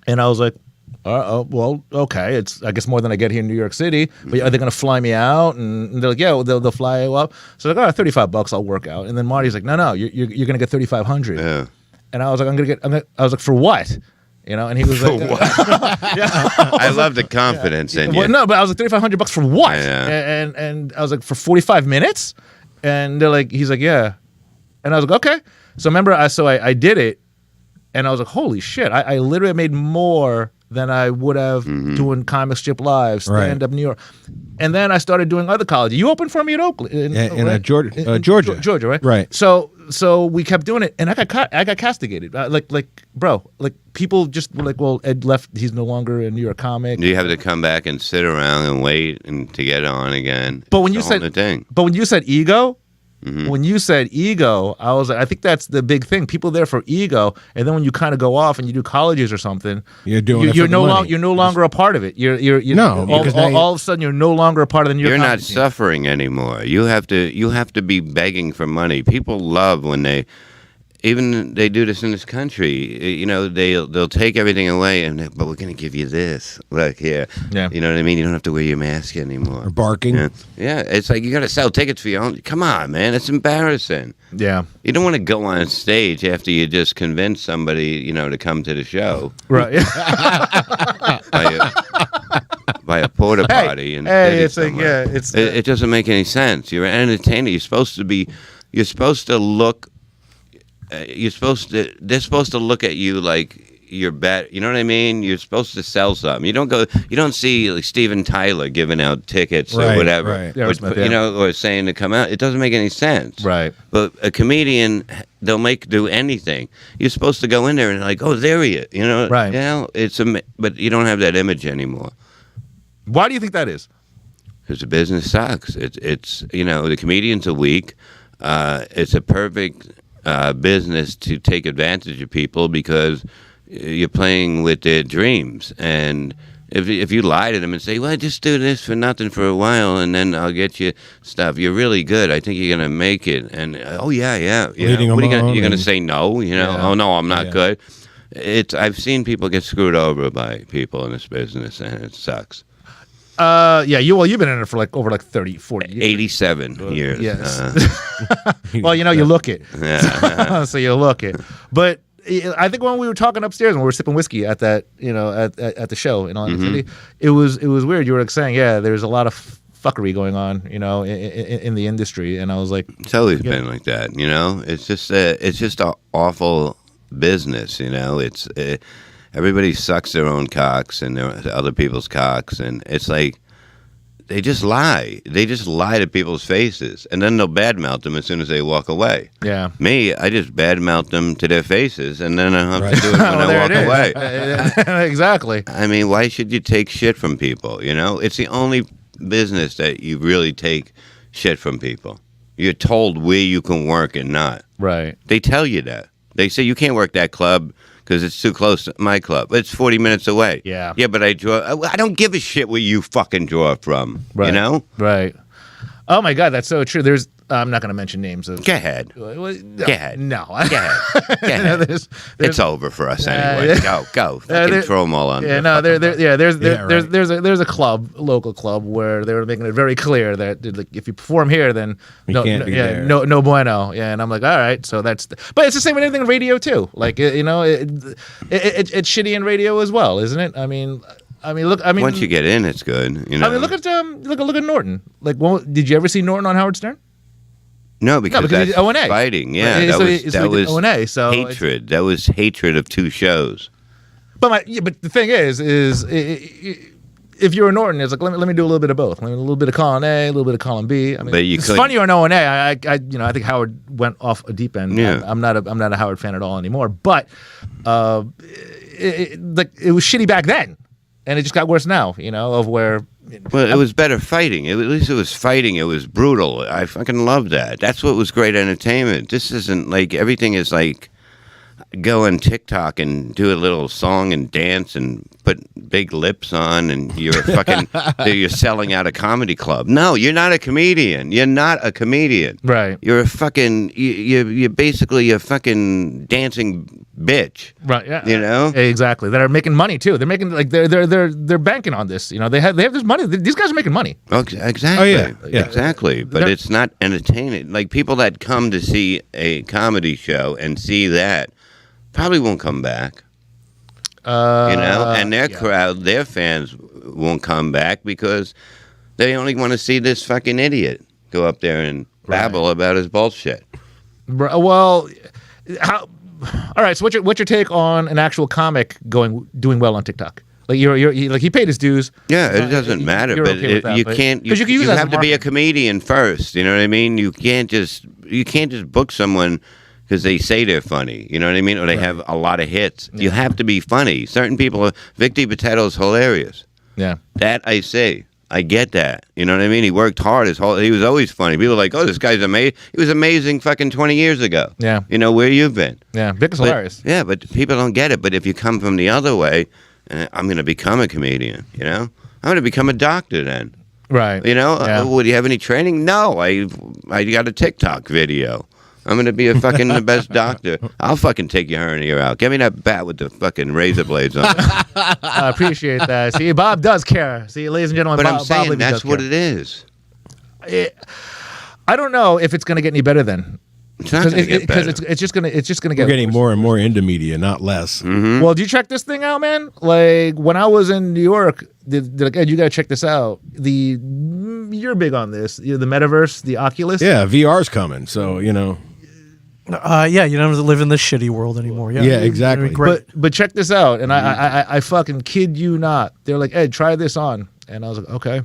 and I was like, well, okay. It's I guess more than I get here in New York City. But are they gonna fly me out? And they're like, "Yeah, well, they'll fly you up." So like, "All right, $35, I'll work out." And then Marty's like, "No, you're gonna get 3,500." Yeah. And I was like, I was like, "For what?" You know, and he was For like, what? I love the confidence in you. well, no, but I was like, $3,500 for what? Yeah. And I was like, for 45 minutes? And they're like, he's like, yeah. And I was like, okay. So remember, I did it, and I was like, holy shit! I literally made more than I would have doing Comic Strip Live, stand up New York, and then I started doing other colleges. You opened for me at Oakland, in Georgia. Georgia, right? Right. So we kept doing it, and I got castigated. Bro, people just were like, well, Ed left. He's no longer a New York comic. You have to come back and sit around and wait and to get on again. But when It's you a whole new thing. but when you said ego. When you said ego, I was like, I think that's the big thing. People are there for ego, and then when you kind of go off and you do colleges or something, You're doing it you're for no the money. longer you're no longer a part of it. You're No, because now all of a sudden you're no longer a part of the New York. You're not comedy scene. suffering anymore. You have to be begging for money. People love when they do this in this country. You know, they'll take everything away, but we're gonna give you this. Look here. Yeah. You know what I mean? You don't have to wear your mask anymore. Or barking. Yeah. It's like you got to sell tickets for your own. Come on, man. It's embarrassing. Yeah. You don't want to go on stage after you just convince somebody, to come to the show Right. by a porta potty. And it's like it's it doesn't make any sense. You're an entertainer. You're supposed to look. They're supposed to look at you like you're better. You know what I mean? You're supposed to sell something. You don't see like Steven Tyler giving out tickets or whatever. Right. Yeah, or saying to come out. It doesn't make any sense. Right. But a comedian, they'll do anything. You're supposed to go in there and like, oh, there he is. Right. But you don't have that image anymore. Why do you think that is? Because the business sucks. It's the comedians are weak. It's a perfect business to take advantage of people because you're playing with their dreams. And if you lie to them and say, well, just do this for nothing for a while and then I'll get you stuff, you're really good, I think you're going to make it. And yeah. Leading them on You're going to and- say no? Oh, no, I'm not good. I've seen people get screwed over by people in this business, and it sucks. You've been in it for over 30, 40 years. 87 years. Yes. Well, you look it. Yeah. So you look it. But I think when we were talking upstairs, when we were sipping whiskey at that, at the show in Atlantic City, it was weird. You were saying, yeah, there's a lot of fuckery going on, in the industry, and I was like, It's always been like that, It's just an awful business, It's everybody sucks their own cocks and other people's cocks, and it's like they just lie. They just lie to people's faces, and then they'll badmouth them as soon as they walk away. yeah. Me, I just badmouth them to their faces, and then I have to do it when I walk away. Exactly. I mean, why should you take shit from people? It's the only business that you really take shit from people. You're told where you can work and not. Right. They tell you that. They say you can't work that club because it's too close to my club. It's 40 minutes away. Yeah. Yeah, but I don't give a shit where you fucking draw from. Right. Right. Oh my God, that's so true. There's. I'm not going to mention names of. Go ahead. Go ahead. No. Go ahead. Go ahead. It's over for us anyway. Go. Fucking throw them all on. Yeah, no, there's a local club, where they were making it very clear that like, if you perform here, then no bueno. Yeah, and I'm like, all right, so but it's the same with anything in radio too. Like it's shitty in radio as well, isn't it? I mean, look. Once you get in, it's good. I mean, look at Norton. Like, did you ever see Norton on Howard Stern? No, because he did that's O&A. fighting. Yeah, So he that did was O&A, so hatred. That was hatred of two shows. But the thing is if you're a Norton, it's like let me do a little bit of both. A little bit of column A, a little bit of column B. I mean, it's funny you're an O&A. I think Howard went off a deep end. Yeah. I'm not a Howard fan at all anymore. But it was shitty back then, and it just got worse now. Of where. Well, it was better fighting. At least it was fighting. It was brutal. I fucking love that. That's what was great entertainment. This isn't like everything is like. go on TikTok and do a little song and dance and put big lips on, and you're fucking you're selling out a comedy club. No, you're not a comedian. You're not a comedian. Right. You're a fucking you're basically a fucking dancing bitch. Right. Yeah. You know? Exactly. That are making money too. They're making like they're banking on this. You know, they have this money. These guys are making money. Exactly. Oh, yeah. Exactly. But it's not entertaining. Like people that come to see a comedy show and see that probably won't come back. You know, and their crowd, their fans won't come back because they only want to see this fucking idiot go up there and babble about his bullshit. Well, how? All right. So what's your take on an actual comic doing well on TikTok? Like you're like he paid his dues. Yeah, it doesn't matter, but okay with that, you can't. You have to be a comedian first. You know what I mean? You can't just book someone because they say they're funny. You know what I mean? Or they have a lot of hits. Yeah. You have to be funny. Certain people are. Victor Petito's hilarious. Yeah, that I say. I get that. You know what I mean? He worked hard he was always funny. People are like, oh, this guy's amazing. He was amazing fucking 20 years ago. Yeah. You know, where you've been. Yeah, Vic is hilarious. Yeah, but people don't get it. But if you come from the other way, I'm going to become a comedian, you know? I'm going to become a doctor then. Right. You know? Would you have any training? No. I got a TikTok video. I'm going to be the best doctor. I'll fucking take your hernia out. Give me that bat with the fucking razor blades on it. I appreciate that. See, Bob does care. See, ladies and gentlemen, but Bob, I'm saying Bob that's what it is. I don't know if it's going to get any better then. It's not going to get better. Because it's just going to get We're getting worse. more and more into media, not less. Mm-hmm. Well, do you check this thing out, man? Like when I was in New York, they're like, Ed, you got to check this out. You're big on this. The metaverse, the Oculus. Yeah, VR's coming, so you know. Yeah, you don't have to live in this shitty world anymore. Yeah, exactly. Great. But check this out, and I fucking kid you not. They're like, Ed, try this on, and I was like, okay.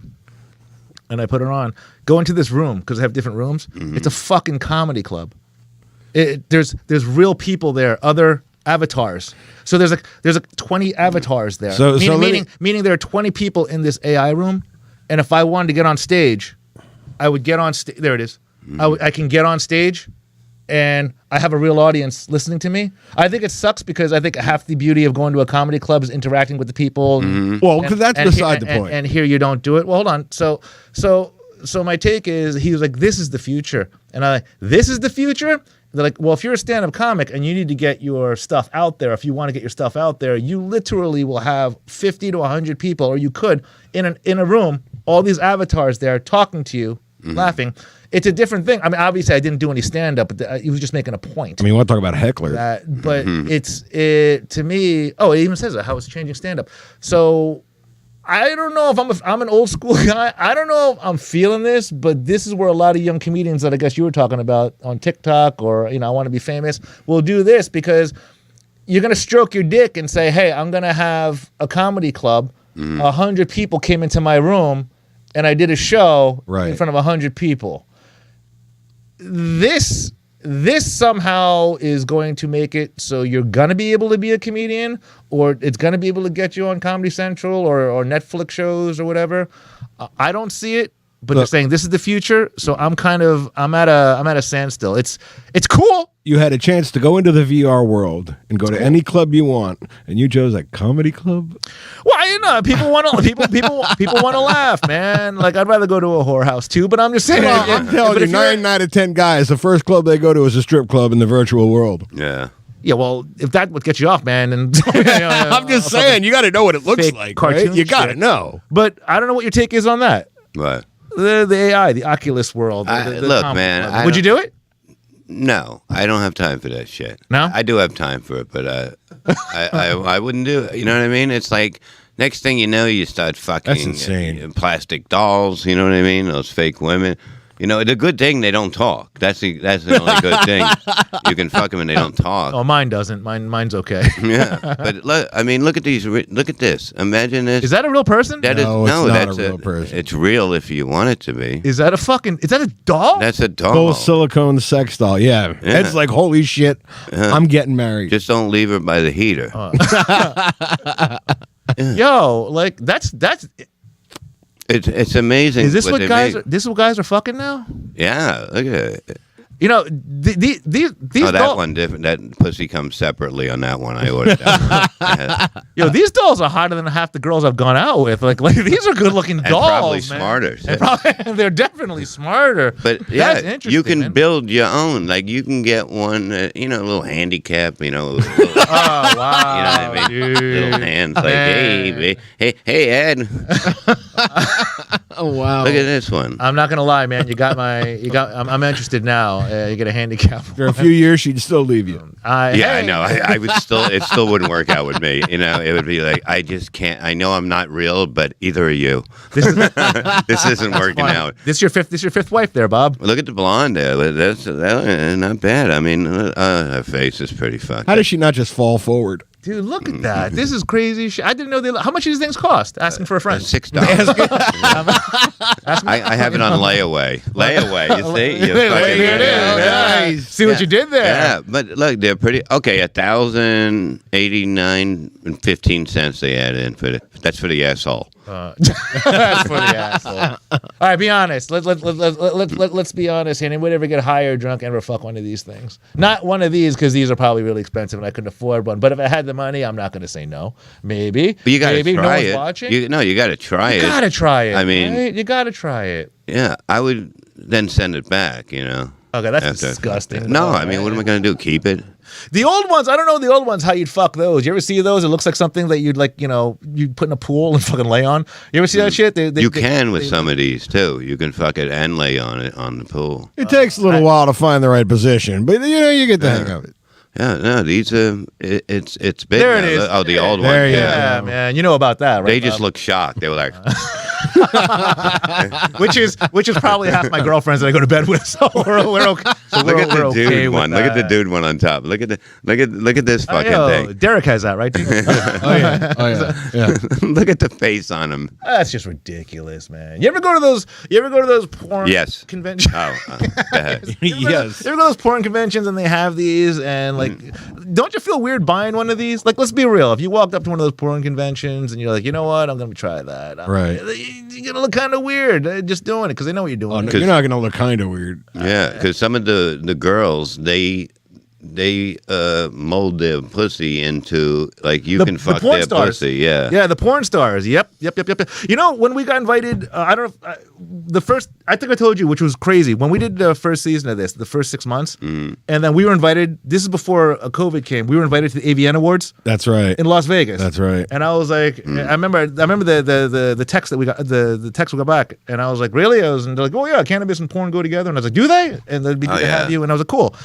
And I put it on. Go into this room because I have different rooms. Mm-hmm. It's a fucking comedy club. There's real people there, other avatars. So there's 20 avatars there. Meaning there are 20 people in this AI room, and if I wanted to get on stage, I would get on stage. There it is. Mm-hmm. I can get on stage. And I have a real audience listening to me. I think it sucks because I think half the beauty of going to a comedy club is interacting with the people. Mm-hmm. Well, because that's beside the point. And here you don't do it. Well, hold on. So my take is he was like, this is the future. And I'm like, this is the future? They're like, well, if you're a stand-up comic and you need to get your stuff out there, if you want to get your stuff out there, you literally will have 50 to 100 people, or you could, in a room, all these avatars there talking to you, laughing. It's a different thing. I mean, obviously, I didn't do any stand-up, but he was just making a point. I mean, you want to talk about hecklers. But to me, it even says how it's changing stand-up. So I don't know if I'm an old school guy. I don't know if I'm feeling this, but this is where a lot of young comedians that I guess you were talking about on TikTok or, I want to be famous, will do this because you're going to stroke your dick and say, hey, I'm going to have a comedy club. 100 people came into my room and I did a show in front of 100 people. This somehow is going to make it so you're going to be able to be a comedian, or it's going to be able to get you on Comedy Central or Netflix shows or whatever. I don't see it, but they're saying this is the future, so I'm at a standstill. It's cool. You had a chance to go into the VR world and go to any club you want, and you chose a comedy club. Well, people want to laugh, man. Like I'd rather go to a whorehouse too, but I'm just saying. Well, I'm telling you, 9 out of 10 guys, the first club they go to is a strip club in the virtual world. Yeah. Yeah, well, if that would get you off, man, and I'm just saying, you got to know what it looks like, right? You got to know. But I don't know what your take is on that. What? The AI, the Oculus world. Look, man. Would you do it? No, I don't have time for that shit. No? I do have time for it, but I wouldn't do it. You know what I mean? It's like next thing you know, you start fucking That's insane. Plastic dolls. You know what I mean? Those fake women. You know, the good thing they don't talk. That's the only good thing. You can fuck them and they don't talk. Oh, mine doesn't. Mine's okay. Yeah, but look at these. Look at this. Imagine this. Is that a real person? That No, is it's not that's a real person. It's real if you want it to be. Is that a doll? That's a doll. Full silicone sex doll. Yeah. It's like, holy shit, I'm getting married. Just don't leave her by the heater. Yo, like that's. It's amazing. Is this what what they guys? make. This is what guys are fucking now? Yeah, look at it. You know, these Oh, that dolls, one different. That pussy comes separately on that one. I ordered that. yo, these dolls are hotter than half the girls I've gone out with. Like these are good looking And dolls, probably man. smarter. And they're definitely smarter. But That's yeah, interesting, you can man. build your own. Like you can get one, a little handicap, little, Oh wow, you know what I mean? dude. Little hands like, Man. hey, Ed, Oh wow! look at this one. I'm not gonna lie, man. I'm interested now. You get a handicap. After a few years, she'd still leave you. Yeah, hey. I know. I would still, it still wouldn't work out with me. It would be like, I just can't. I know I'm not real, but either of you, this isn't working out. This is your fifth wife, there, Bob. Look at the blonde there. That's not bad. I mean, her face is pretty fucked. How does she not just fall forward? Dude, look at that. This is crazy shit. I didn't know how much do these things cost? Asking for a friend. $6. I have it on layaway. Layaway, you see? You There fucking it is. idiot. Yeah. See what you did there. Yeah, but look, they're pretty. Okay, $1,089.15 they add in for that's for the asshole. That's for the asshole. All right, be honest. Let's be honest. And would ever get high or drunk and ever fuck one of these things? Not one of these because these are probably really expensive and I couldn't afford one. But if I had the money, I'm not going to say no. Maybe. But you got to Maybe. try No one's it. watching. You got to try You it. got to try it. I mean, right? You got to try it. yeah, I would then send it back. Okay, that's After- disgusting. No, All I mean, what am I going to do? Keep it? The old ones, I don't know the old ones, how you'd fuck those. You ever see those? It looks like something that you'd you'd put in a pool and fucking lay on. You ever see that shit? You can with some of these too. You can fuck it and lay on it on the pool. It takes a little while to find the right position, but you get the hang of it. Yeah, no, these it's big. There it now. is. Oh, the old one. There you Yeah. Yeah, man. You know about that, right? They just Bob? look shocked. They were like, which is probably half my girlfriends that I go to bed with. So we're okay. So look at the we're dude okay with one. Look at the that. dude one on top. Look at this fucking Yo, thing. Derek has that, right? Oh yeah. Look at the face on him. That's just ridiculous, man. You ever go to those porn Yes. conventions? Oh, go ahead. Yes. You ever go to those porn conventions and they have these and don't you feel weird buying one of these? Like, let's be real. If you walked up to one of those porn conventions and you're like, you know what, I'm gonna try that. Right. You're gonna look kind of weird just doing it because they know what you're doing. Oh, no, you're not going to look kind of weird. Yeah, because some of the girls they mold their pussy into like you can fuck porn their stars. pussy. Yeah. Yeah, the porn stars. Yep. You know, when we got invited, I don't know, I think I told you, which was crazy. When we did the first season of this, the first 6 months, and then we were invited, this is before COVID came, we were invited to the AVN Awards That's right. in Las Vegas. That's right. And I was like, I remember the text that we got, the text we got back, and I was like, really? And they're like, oh yeah, cannabis and porn go together. And I was like, do they? And they'd be good to have you. And I was like, cool.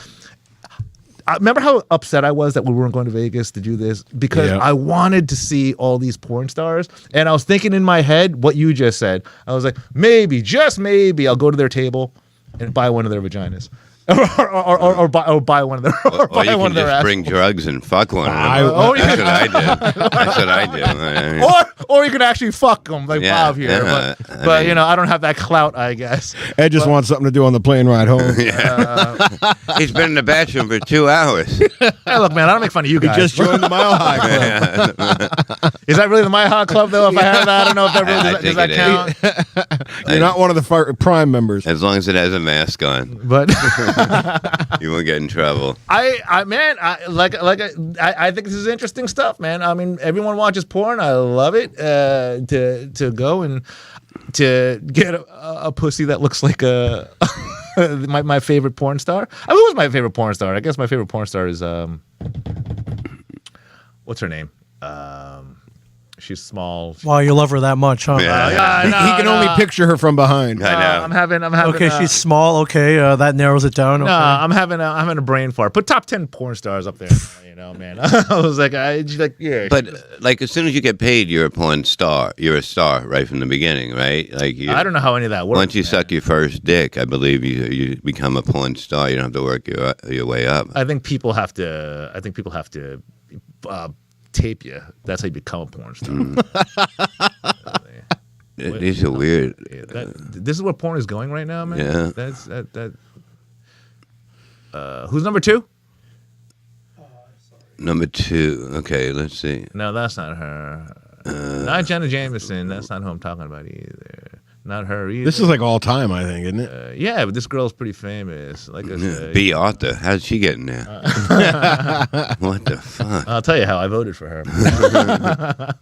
I remember how upset I was that we weren't going to Vegas to do this because Yeah. I wanted to see all these porn stars. And I was thinking in my head what you just said. I was like, maybe, just maybe, I'll go to their table and buy one of their vaginas. or buy one of their or Or buy you one can of their just bring assholes. drugs and fuck one of them. Oh, yeah. That's what I did. That's what I do. I mean, Or you could actually fuck them like Yeah, Bob here. yeah, but I mean- I don't have that clout, I guess. Ed just wants something to do on the plane ride home. he's been in the bathroom for 2 hours. Hey, look, man, I don't make fun of you guys. Just joined the Mile High Club. Is that really the My Hot Club, though? If I have that, I don't know if that really I does think that it count. You're not one of the Prime members. As long as it has a mask on, But you won't get in trouble. I think this is interesting stuff, man. I mean, everyone watches porn. I love it. To go and to get a pussy that looks like a my favorite porn star. I mean, who was my favorite porn star? I guess my favorite porn star is what's her name? She's small. Wow, you love her that much, huh? Yeah. He can only picture her from behind. I know. I'm having. Okay, she's small. Okay, that narrows it down. Okay. No, I'm having a brain fart. Put top 10 porn stars up there. Man. I was like, yeah. But like, as soon as you get paid, you're a porn star. You're a star right from the beginning, right? Like, I don't know how any of that works. once you man. suck your first dick, I believe you become a porn star. You don't have to work your way up. I think people have to tape you. That's how you become a porn star. These are weird. This is where porn is going right now, man. Yeah. That's that. Who's number 2? Number 2. Okay, let's see. No, that's not her. Not Jenna Jameson. That's not who I'm talking about either. Not her either. This is like all time, I think, isn't it? Yeah, but this girl's pretty famous. Like I say. B. Arthur. How'd she get in there? What the fuck? I'll tell you how I voted for her.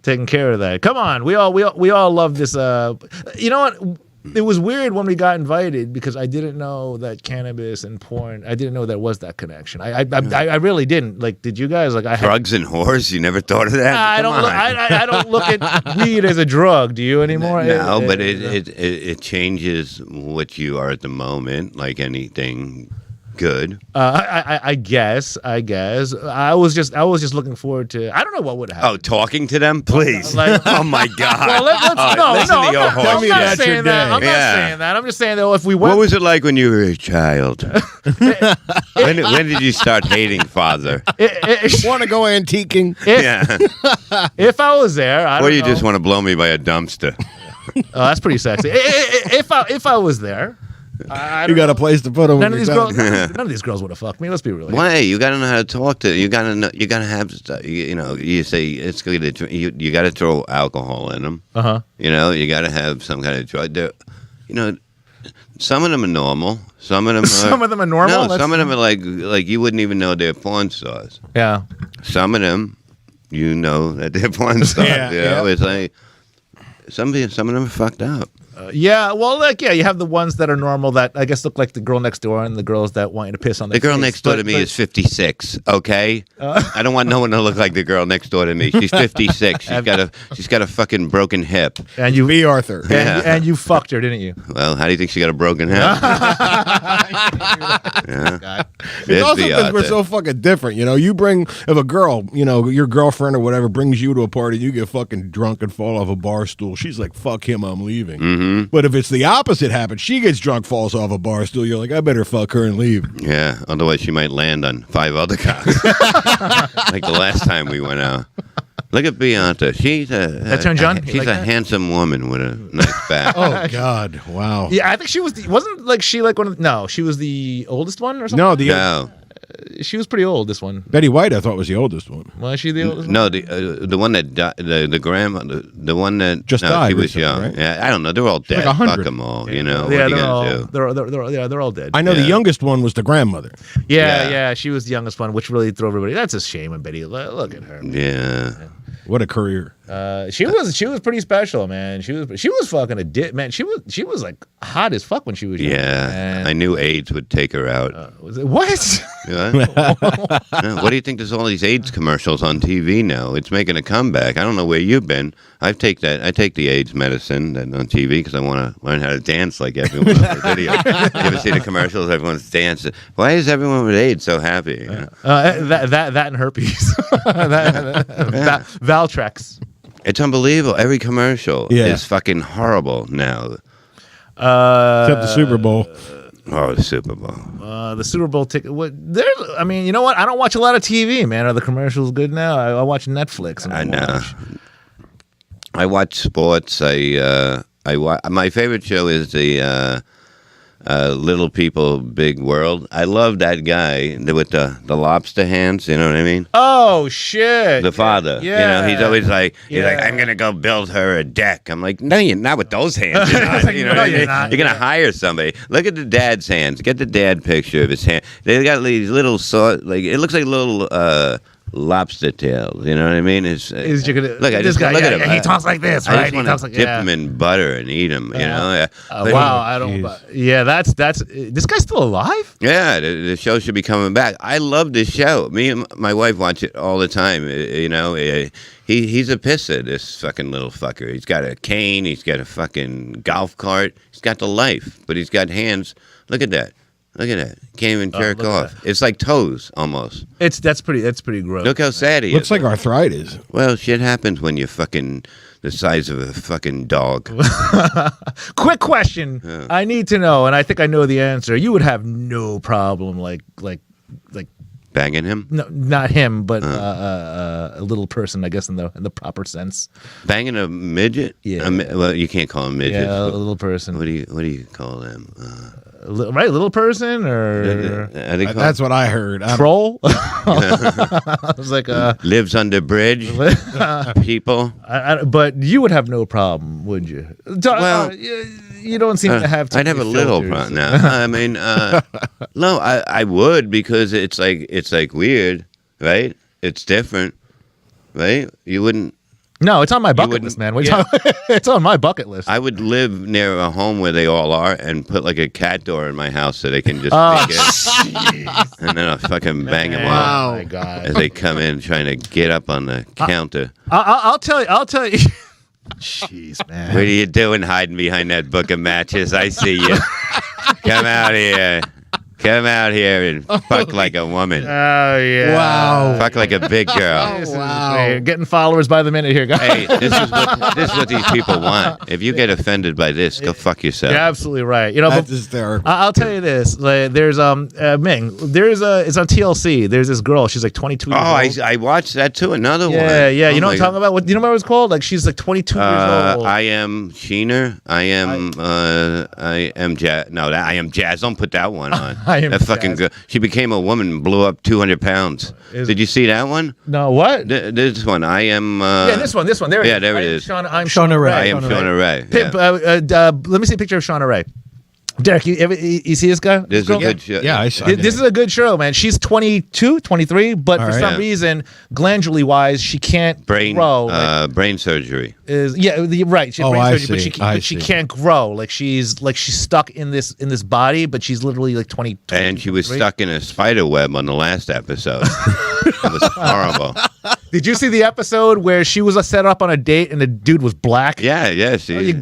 Taking care of that. Come on, we all love this. You know what? It was weird when we got invited because I didn't know that cannabis and porn. I didn't know there was that connection. I really didn't. Like, did you guys? Like, Drugs and whores? You never thought of that? I don't. I don't look at weed as a drug. Do you anymore? No, but it changes what you are at the moment, like anything good. I guess. I was just looking forward to. I don't know what would happen. Oh, talking to them, please. Like- oh my God. Well, let's listen to your I'm horse. not that's your saying that. day. I'm not Yeah. saying that. I'm just saying that if we went, What was it like when you were a child? when did you start hating father? Want to go antiquing? If I was there, I don't Or you know. just want to blow me by a dumpster? Oh, that's pretty sexy. If I was there, I You don't got know. a place to put them. None of these girls. None of these girls would have fucked me. Let's be real. Why? You got to know how to talk to. You got to know. You got to have stuff. You know. You say it's good. You got to throw alcohol in them. You know. You got to have some kind of drug. You know. Some of them are normal. Some of them. Some of them are normal? No, some of them are like you wouldn't even know they're porn stars. Yeah. Some of them, you know that they're porn stars. Yeah, you know? yeah. It's like some of them are fucked up. Yeah. Well, like, yeah, you have the ones that are normal that I guess look like the girl next door and the girls that want you to piss on their The girl face. next door to me is 56. Okay, I don't want no one to look like the girl next door to me. She's 56. She's got a fucking broken hip. And you B. Arthur. Yeah. and you fucked her, didn't you? Well, how do you think she got a broken hip? It's also B. because we're Arthur. so fucking different. You know, you bring, if a girl, you know, your girlfriend or whatever brings you to a party, you get fucking drunk and fall off a bar stool. She's like, fuck him, I'm leaving. Mm-hmm. But if it's the opposite happens, she gets drunk, falls off a bar stool, you're like, I better fuck her and leave. Yeah, otherwise she might land on 5 other guys. Like the last time we went out. Look at Beyonce. She's That turned you on? You She's like a that? handsome woman with a nice back. Oh, God. Wow. Yeah, I think she was. Wasn't like she like one of? No, she was the oldest one or something. No, No, She was pretty old. This one. Betty White, I thought, was the oldest one. Was she the oldest? no, the one that died, the grandma, the one that Just no, died she was recently, young. right? Yeah, I don't know. They're all dead. like 100. Fuck them all. You know. Yeah, what are you they're all, gonna do? they're all dead. I know Yeah. the youngest one was the grandmother. Yeah, Yeah. she was the youngest one, which really threw everybody. That's a shame. And Betty, look at her. Yeah. What a career. She was pretty special, man. She was fucking a dip, man. She was like hot as fuck when she was young. Yeah. And- I knew AIDS would take her out. was it, what? Yeah. Yeah, what do you think? There's all these AIDS commercials on TV now. It's making a comeback. I don't know where you've been. I take the AIDS medicine that on TV because I want to learn how to dance like everyone on the video. You ever see the commercials? Everyone's dancing. Why is everyone with AIDS so happy? You know? That and herpes. Valtrex. It's unbelievable. Every commercial Yeah. is fucking horrible now. Except the Super Bowl. Oh, the Super Bowl. The Super Bowl ticket. I mean, you know what? I don't watch a lot of TV, man. Are the commercials good now? I watch Netflix. And I know. I watch sports. My favorite show is the Little People, Big World. I love that guy with the lobster hands. You know what I mean? Oh shit! The father. Yeah. You know, he's always like, Yeah. I'm gonna go build her a deck. I'm like, no, you're not with those hands. You're not. You know No, what I you're mean? not. You're gonna hire somebody. Look at the dad's hands. Get the dad picture of his hand. They got these little it looks like little lobster tails. You know what I mean? Is you gonna look at this guy? look yeah, at him. he talks like this, I right? just He want talks to like dip them in butter and eat them. You know? Yeah. But- Wow, I don't. Jeez. Yeah, that's this guy's still alive. Yeah, the show should be coming back. I love this show. Me and my wife watch it all the time. You know, he's a pisser, this fucking little fucker. He's got a cane. He's got a fucking golf cart. He's got the life, but he's got hands. Look at that. Look at that. Can't even jerk look at off. It's like toes, almost. That's pretty gross. Look how sad he Looks is. like arthritis. Well, shit happens when you're fucking the size of a fucking dog. Quick question. I need to know, and I think I know the answer. You would have no problem like Banging him? no, not him, but a little person, I guess in the proper sense. Banging a midget? Yeah. Well, you can't call him midgets. Yeah, a little person. What do you call them? right? Little person or That's what I heard. troll? I was like, lives under bridge. People. but you would have no problem, would you? Well, you don't seem to have. I'd have a little problem now. I mean, no, I would because it's like weird, right? It's different, right? You wouldn't. No, it's on my bucket list, man. It's on my bucket list. I would live near a home where they all are and put like a cat door in my house so they can just sneak in. And then I'll fucking bang them Oh off my god! as they come in trying to get up on the counter. I'll tell you. Jeez, man. What are you doing hiding behind that book of matches? I see you. Come out here. Come out here and fuck like a woman. Oh yeah! Wow. Fuck like a big girl. Wow! Getting followers by the minute here, guys. Hey, this is what these people want. If you get offended by this, go fuck yourself. You're absolutely right. You know, That's hysterical. I'll tell you this. Like, there's Ming. It's on TLC. There's this girl. She's like 22 years old. I watched that too. Another one. Yeah. Oh You know what I'm my talking about? You know what it was called? Like she's like 22 years old. I am Sheener. I am Jazz. No, I am Jazz. Don't put that one on. I am that fucking Jazz. girl. She became a woman and blew up 200 pounds. Did you see that one? No, what? This one. I am. Yeah, this one. There it is. Yeah, there it is. I'm Shauna Ray. I am Shauna Ray. Pimp, Yeah. let me see a picture of Shauna Ray. Derek, you see this guy? This is a good show. Yeah, I saw This is a good show, man. She's 22, 23, but for some reason, glandularly wise, she can't grow. Brain surgery. Right. She has brain I surgery, see. but she can't grow. Like she's stuck in this body, but she's literally like 20. And she was stuck in a spider web on the last episode. It was horrible. Did you see the episode where she was set up on a date and the dude was black? Yeah.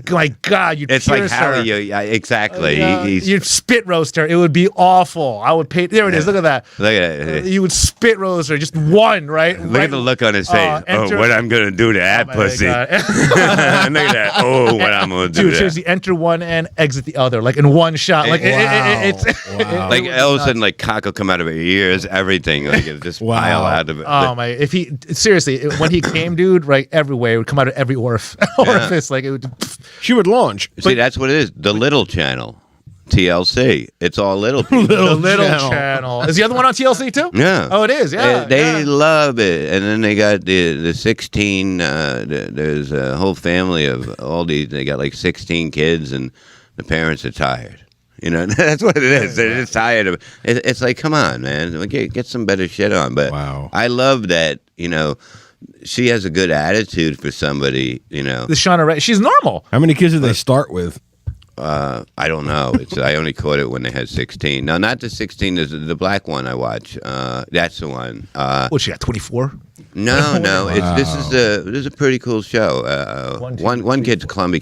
My God, you'd It's like pierce how her. exactly. You'd spit roast her. It would be awful. I would pay. There it is. Look at that. Look at it. You would spit roast her. Just one, right? Look at the look on his face. What I'm gonna do to that pussy? Look at that. Oh, what I'm gonna do. Dude, to seriously, enter one end, exit the other, like in one shot. Like it's like all of a sudden, like cock will come out of her ears, everything, like it just pile out of it. Oh my! If he seriously, when he came, dude, right everywhere, it would come out of every orifice. Like it would. She would launch. See, that's what it is. The little channel, TLC. It's all little people. The little channel. Is the other one on TLC too? Yeah. Oh, it is. Yeah. They love it. And then they got the 16. There's a whole family of all these. They got like 16 kids, and the parents are tired. You know, that's what it is. They're just tired of it. It's like, come on, man, get some better shit on. But I love that. You know, she has a good attitude for somebody. You know, The Shauna Ray. She's normal. How many kids did they start with? I don't know. I only caught it when they had 16. No, not the 16. There's the black one I watch. That's the one. What, she got 24? No. This is a pretty cool show. One kid's clumsy,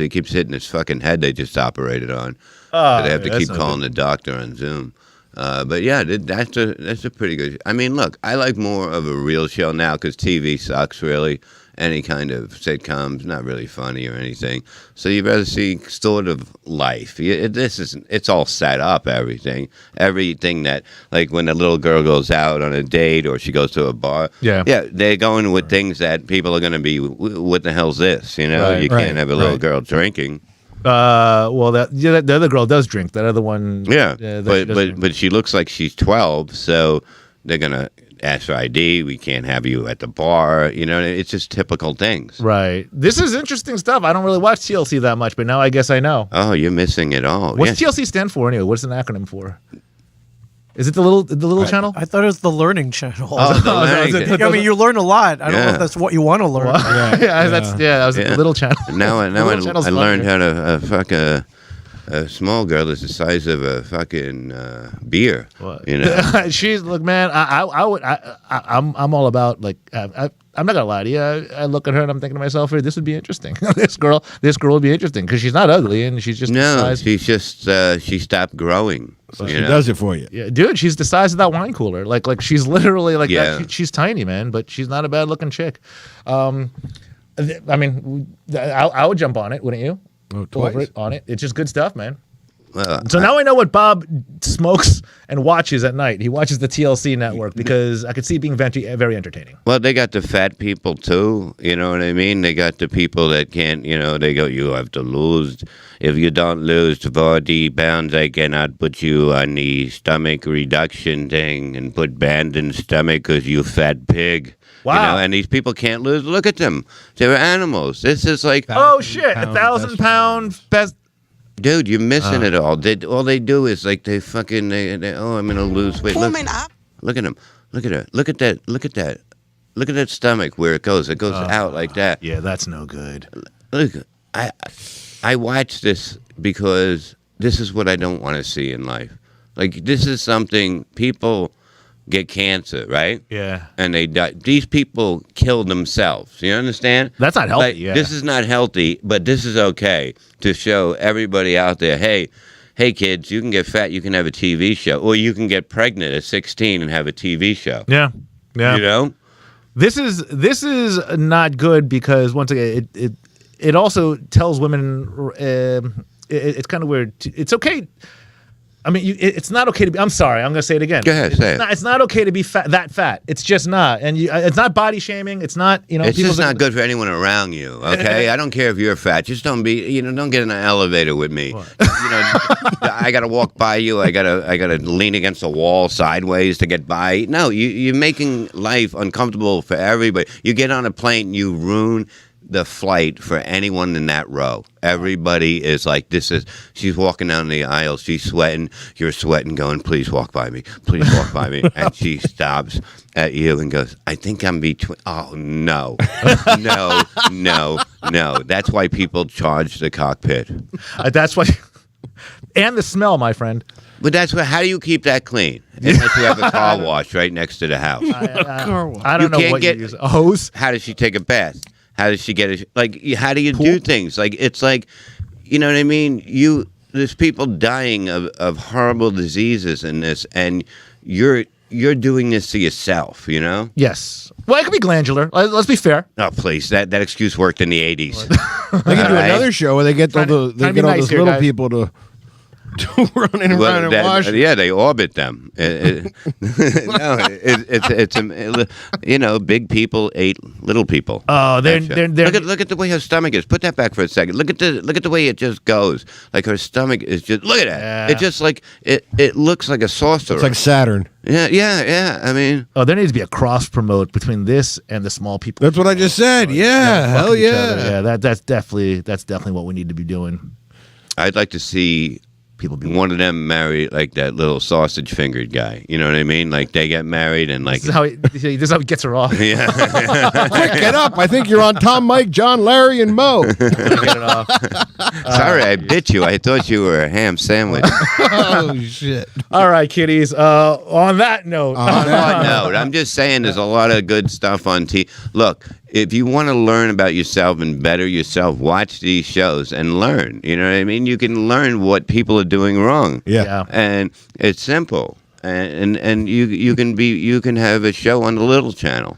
keeps hitting his fucking head. They just operated on. So they have to keep calling the doctor on Zoom. But yeah, that's a pretty good. I mean, look, I like more of a real show now because TV sucks really. Any kind of sitcom's not really funny or anything. So you'd rather see sort of life. It's all set up, everything that, like when a little girl goes out on a date or she goes to a bar. Yeah, they're going with things that people are going to be, what the hell's this? You know, you can't have a little girl drinking. Well, the other girl does drink. That other one. Yeah, but she looks like she's 12, so they're going to ask for ID. We can't have you at the bar. You know, it's just typical things. Right. This is interesting stuff. I don't really watch TLC that much, but now I guess I know. Oh, you're missing it all. What's TLC stand for anyway? What's an acronym for? Is it the little channel? I thought it was the learning channel. I mean, you learn a lot. I don't know if that's what you want to learn. That was the little channel. Now I learned how to fuck a small girl is the size of a fucking beer. What? You know, Look, man. I'm all about like. I'm not gonna lie to you. I look at her and I'm thinking to myself, "This would be interesting. this girl would be interesting because she's not ugly and she's just she stopped growing. So she does it for you. Yeah, dude. She's the size of that wine cooler. Like she's literally like that. She's tiny, man, but she's not a bad looking chick. I mean, I would jump on it, wouldn't you? Oh, twice. Over it, on it. It's just good stuff, man. So now I know what Bob smokes and watches at night. He watches the TLC network because I could see it being very entertaining. Well, they got the fat people too. You know what I mean? They got the people that can't. They go, you have to lose. If you don't lose 40 pounds, I cannot put you on the stomach reduction thing and put band in stomach because you fat pig. Wow. And these people can't lose. Look at them. They're animals. This is like, oh shit, 1,000 pound best. Dude, you're missing it all. All they do is like they fucking. Oh, I'm gonna lose weight. Look at him. Look at her. Look at that. Look at that. Look at that stomach where it goes. It goes out like that. Yeah, that's no good. Look, I watch this because this is what I don't want to see in life. Like this is something people get cancer, right? Yeah. And they die. These people kill themselves. You understand? That's not healthy. Like, yeah. This is not healthy, but this is okay to show everybody out there, hey, kids, you can get fat, you can have a TV show, or you can get pregnant at 16 and have a TV show. Yeah. Yeah. You know? This is not good because once again it also tells women it's kind of weird. It's okay. I mean, it's not okay to be. I'm sorry. I'm going to say it again. Go ahead, say it. It's not okay to be that fat. It's just not. And it's not body shaming. It's not. It's just not good for anyone around you. Okay, I don't care if you're fat. Just don't be. Don't get in an elevator with me. I got to walk by you. I got to lean against a wall sideways to get by. No, you're making life uncomfortable for everybody. You get on a plane, you ruin the flight for anyone in that row. Everybody is like, she's walking down the aisle, she's sweating, you're sweating, going, please walk by me, and she stops at you and goes, I think I'm between. Oh no. No. That's why people charge the cockpit. That's why. And the smell, my friend. But how do you keep that clean? Unless you have a car wash right next to the house. I don't know what you use. A hose? How does she take a bath? How does she get it? Like, how do you do things? Like, it's like, you know what I mean? There's people dying of horrible diseases in this, and you're doing this to yourself, you know? Yes. Well, it could be glandular. Let's be fair. Oh, please. That excuse worked in the 80s. They can do another show where they get all those little people to running around and wash. Yeah, they orbit them. Big people ate little people. Oh, they're look at the way her stomach is. Put that back for a second. Look at the way it just goes. Like her stomach is just. Look at that. Yeah. It just like it looks like a saucer. It's like Saturn. Yeah. I mean, there needs to be a cross promote between this and the small people. That's what I just said. Yeah, hell yeah. Yeah, that's definitely what we need to be doing. I'd like to see people be one of them marry like that little sausage fingered guy. You know what I mean? Like they get married and like this is how he gets her off. Yeah. Quick, get up! I think you're on Tom, Mike, John, Larry, and Mo. Get it off. Sorry, I bit you. I thought you were a ham sandwich. Oh shit! All right, kiddies. On that note, I'm just saying there's a lot of good stuff on TV. Look, if you want to learn about yourself and better yourself, watch these shows and learn. You know what I mean? You can learn what people are doing wrong. Yeah. And it's simple. And you can have a show on the little channel.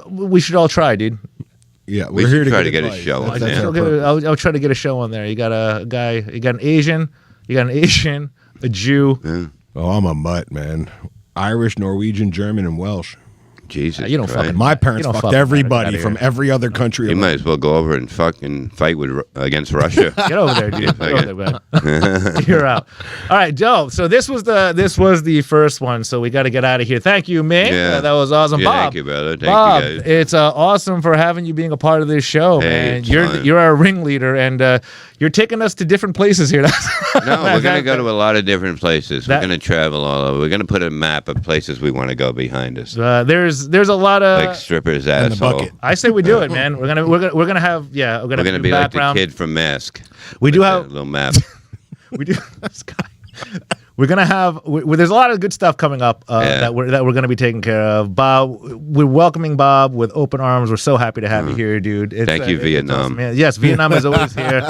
We should all try, dude. Yeah, we we're here to try to get advice. a show on That's there. our I'll try to get a show on there. You got a guy, you got an Asian, a Jew. Yeah. Oh, I'm a mutt, man. Irish, Norwegian, German, and Welsh. Jesus You don't Christ. fucking- My parents You don't fucked fuck everybody outta from here. every other country. You might as well go over and fucking fight against Russia. Get over there, dude. Get over there, man. You're out. All right, dope. So this was the first one. So we got to get out of here. Thank you, Ming. Yeah. That was awesome, Yeah, Bob. thank you, brother. Thank Bob, you, guys. it's awesome for having you being a part of this show, Hey, man. it's You're fun. you're our ringleader, and you're taking us to different places here. No, we're going to go to a lot of different places. We're That- going to travel all over. We're going to put a map of places we want to go behind us. There's a lot of. Like strippers' in the asshole. bucket. I say we do it, man. We're gonna have We're do going to be like the background. kid from Mask. We do With have the little map. we do this guy. We're gonna have. There's a lot of good stuff coming up that we're gonna be taking care of. Bob, we're welcoming Bob with open arms. We're so happy to have you here, dude. Thank you, Vietnam. Awesome, yes, Vietnam is always here.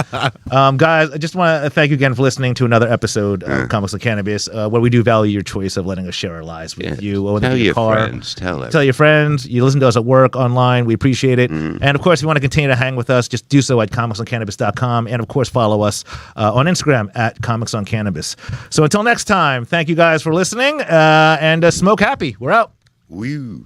Guys, I just want to thank you again for listening to another episode of Comics and Cannabis, where we do value your choice of letting us share our lives with you. Tell your car. friends. Tell your friends. You listen to us at work, online. We appreciate it. And of course, if you want to continue to hang with us, just do so at comicsoncannabis.com. And of course, follow us on Instagram at Comics on Cannabis. So until next time, thank you guys for listening, and smoke happy. We're out. Woo.